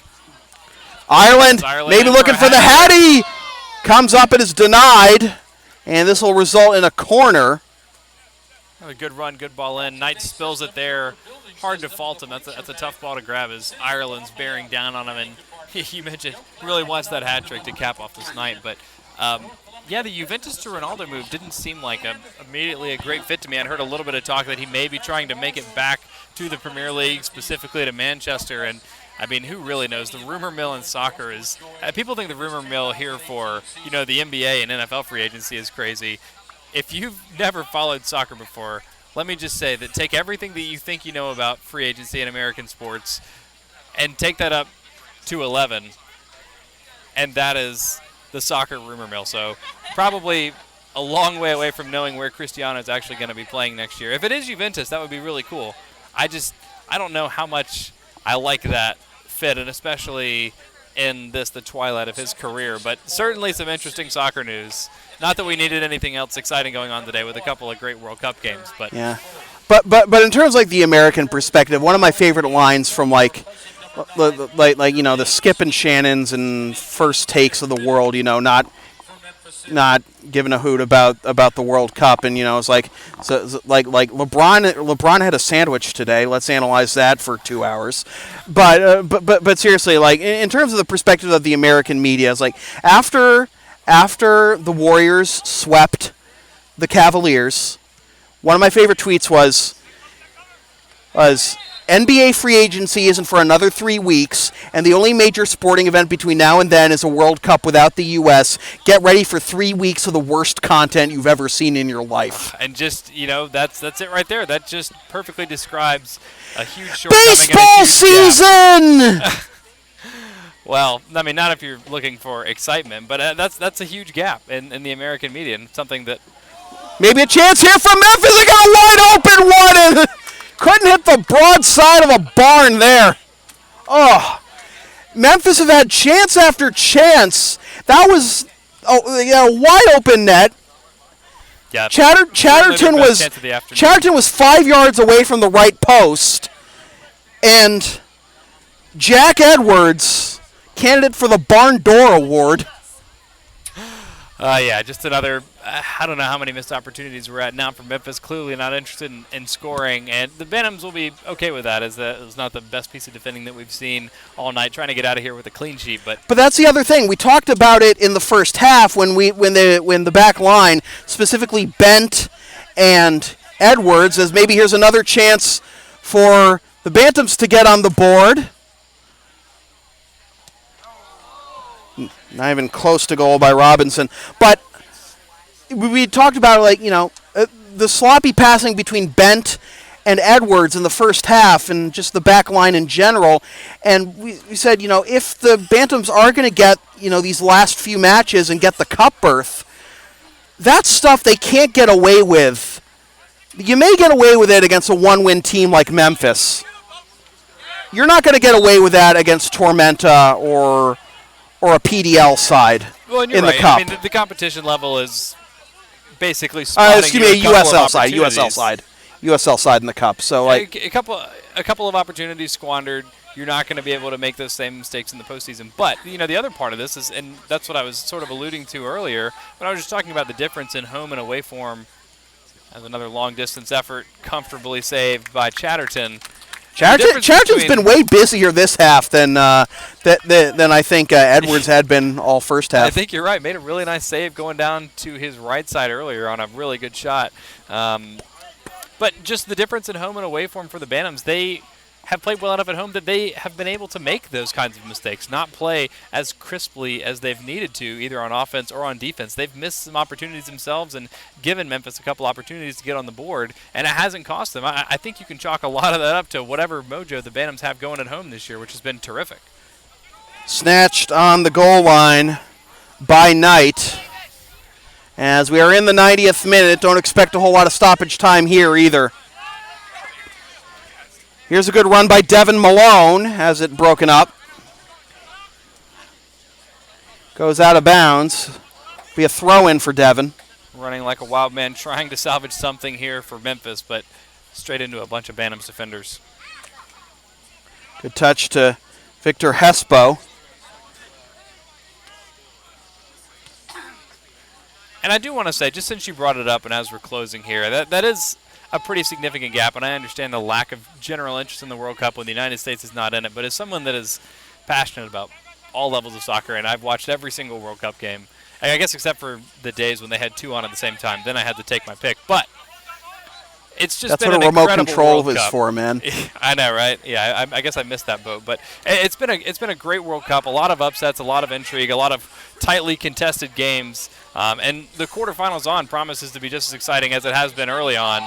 Ireland maybe looking for the Hattie. Comes up, it is denied, and this will result in a corner. A good run, good ball in. Knight spills it there. Hard to fault him. That's a tough ball to grab as Ireland's bearing down on him. And you mentioned really wants that hat trick to cap off this night. But, yeah, the Juventus to Ronaldo move didn't seem like immediately a great fit to me. I'd heard a little bit of talk that he may be trying to make it back to the Premier League, specifically to Manchester. And, I mean, who really knows? The rumor mill in soccer is people think the rumor mill here for, you know, the NBA and NFL free agency is crazy. If you've never followed soccer before, let me just say that take everything that you think you know about free agency in American sports and take that up to 11, and that is the soccer rumor mill. So probably a long way away from knowing where Cristiano is actually going to be playing next year. If it is Juventus, that would be really cool. I don't know how much I like that fit, and especially in the twilight of his career. But certainly some interesting soccer news. Not that we needed anything else exciting going on today with a couple of great World Cup games, but yeah. But in terms of like the American perspective, one of my favorite lines from like you know the Skip and Shannons and First Takes of the world, you know, not giving a hoot about the World Cup, and you know it's like like LeBron had a sandwich today. Let's analyze that for 2 hours. But seriously, like in terms of the perspective of the American media, it's like after the Warriors swept the Cavaliers, one of my favorite tweets was NBA free agency isn't for another 3 weeks, and the only major sporting event between now and then is a World Cup without the U.S. Get ready for 3 weeks of the worst content you've ever seen in your life. And just, you know, that's it right there. That just perfectly describes a huge shortcoming. Baseball season! Well, I mean, not if you're looking for excitement, but that's a huge gap in the American media, and something that... Maybe a chance here for Memphis. They got a wide open one, and couldn't hit the broad side of a barn there. Oh, Memphis have had chance after chance. That was a wide open net. Yeah, Chatterton was 5 yards away from the right post, and Jack Edwards, candidate for the Barn Door Award. Yeah, just another, I don't know how many missed opportunities we're at now for Memphis. Clearly not interested in scoring, and the Bantams will be okay with that, as it was not the best piece of defending that we've seen all night, trying to get out of here with a clean sheet. But that's the other thing. We talked about it in the first half when the back line, specifically Bent and Edwards, as maybe here's another chance for the Bantams to get on the board. Not even close to goal by Robinson. But we talked about, the sloppy passing between Bent and Edwards in the first half and just the back line in general. And we said, if the Bantams are going to get, these last few matches and get the cup berth, that's stuff they can't get away with. You may get away with it against a one-win team like Memphis. You're not going to get away with that against Tormenta or a PDL side in the cup. I mean, the competition level is basically spawning a USL side. USL side in the cup. So a couple of opportunities squandered. You're not going to be able to make those same mistakes in the postseason. But, the other part of this is, and that's what I was sort of alluding to earlier, when I was just talking about the difference in home and away form as another long-distance effort comfortably saved by Chatterton. Chatterton's been way busier this half than I think Edwards had been all first half. I think you're right. Made a really nice save going down to his right side earlier on a really good shot. But just the difference in home and away form for the Bantams, they have played well enough at home that they have been able to make those kinds of mistakes, not play as crisply as they've needed to, either on offense or on defense. They've missed some opportunities themselves and given Memphis a couple opportunities to get on the board, and it hasn't cost them. I think you can chalk a lot of that up to whatever mojo the Bantams have going at home this year, which has been terrific. Snatched on the goal line by Knight. As we are in the 90th minute, don't expect a whole lot of stoppage time here either. Here's a good run by Devin Malone. Has it broken up. Goes out of bounds. Be a throw-in for Devin. Running like a wild man, trying to salvage something here for Memphis, but straight into a bunch of Bantams defenders. Good touch to Victor Hespo. And I do want to say, just since you brought it up and as we're closing here, that is a pretty significant gap, and I understand the lack of general interest in the World Cup when the United States is not in it, but as someone that is passionate about all levels of soccer, and I've watched every single World Cup game, I guess except for the days when they had two on at the same time, then I had to take my pick, but it's just been an incredible That's what a remote control World is Cup. for, man. I know, right? Yeah, I guess I missed that boat, but it's been a great World Cup, a lot of upsets, a lot of intrigue, a lot of tightly contested games, and the quarterfinals on promises to be just as exciting as it has been early on.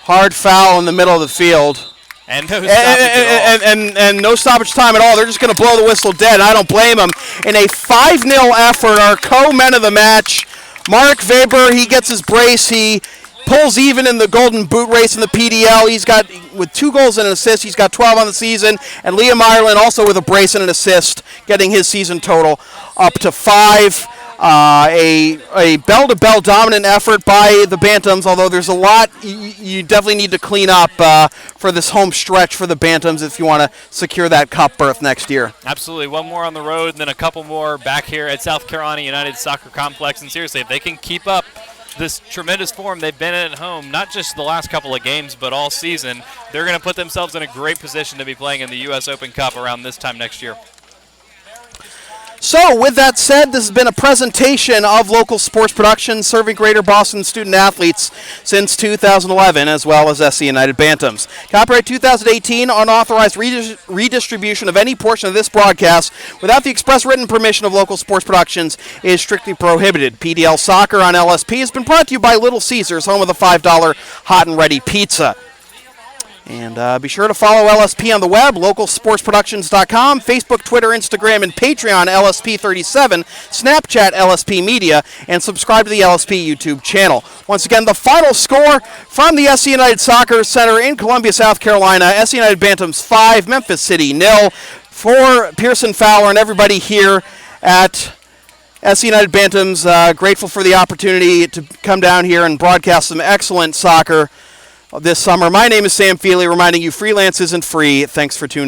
Hard foul in the middle of the field. And no stoppage and no stoppage time at all. They're just going to blow the whistle dead. I don't blame them. In a 5-0 effort, our co-men of the match, Mark Weber, he gets his brace. He pulls even in the Golden Boot race in the PDL. He's got, with 2 goals and an assist, he's got 12 on the season. And Liam Ireland also with a brace and an assist, getting his season total up to 5. A bell-to-bell dominant effort by the Bantams, although there's a lot you definitely need to clean up for this home stretch for the Bantams if you want to secure that cup berth next year. Absolutely. One more on the road and then a couple more back here at South Carolina United Soccer Complex. And seriously, if they can keep up this tremendous form they've been in at home, not just the last couple of games, but all season, they're going to put themselves in a great position to be playing in the U.S. Open Cup around this time next year. So, with that said, this has been a presentation of local sports production serving Greater Boston student athletes since 2011, as well as SC United Bantams. Copyright 2018, unauthorized redistribution of any portion of this broadcast without the express written permission of local sports productions is strictly prohibited. PDL Soccer on LSP has been brought to you by Little Caesars, home of the $5 hot and ready pizza. And be sure to follow LSP on the web, localsportsproductions.com, Facebook, Twitter, Instagram, and Patreon, LSP37, Snapchat, LSP Media, and subscribe to the LSP YouTube channel. Once again, the final score from the SC United Soccer Center in Columbia, South Carolina, SC United Bantams 5, Memphis City 0. For Pearson Fowler and everybody here at SC United Bantams, grateful for the opportunity to come down here and broadcast some excellent soccer this summer. My name is Sam Feely, reminding you freelance isn't free. Thanks for tuning in.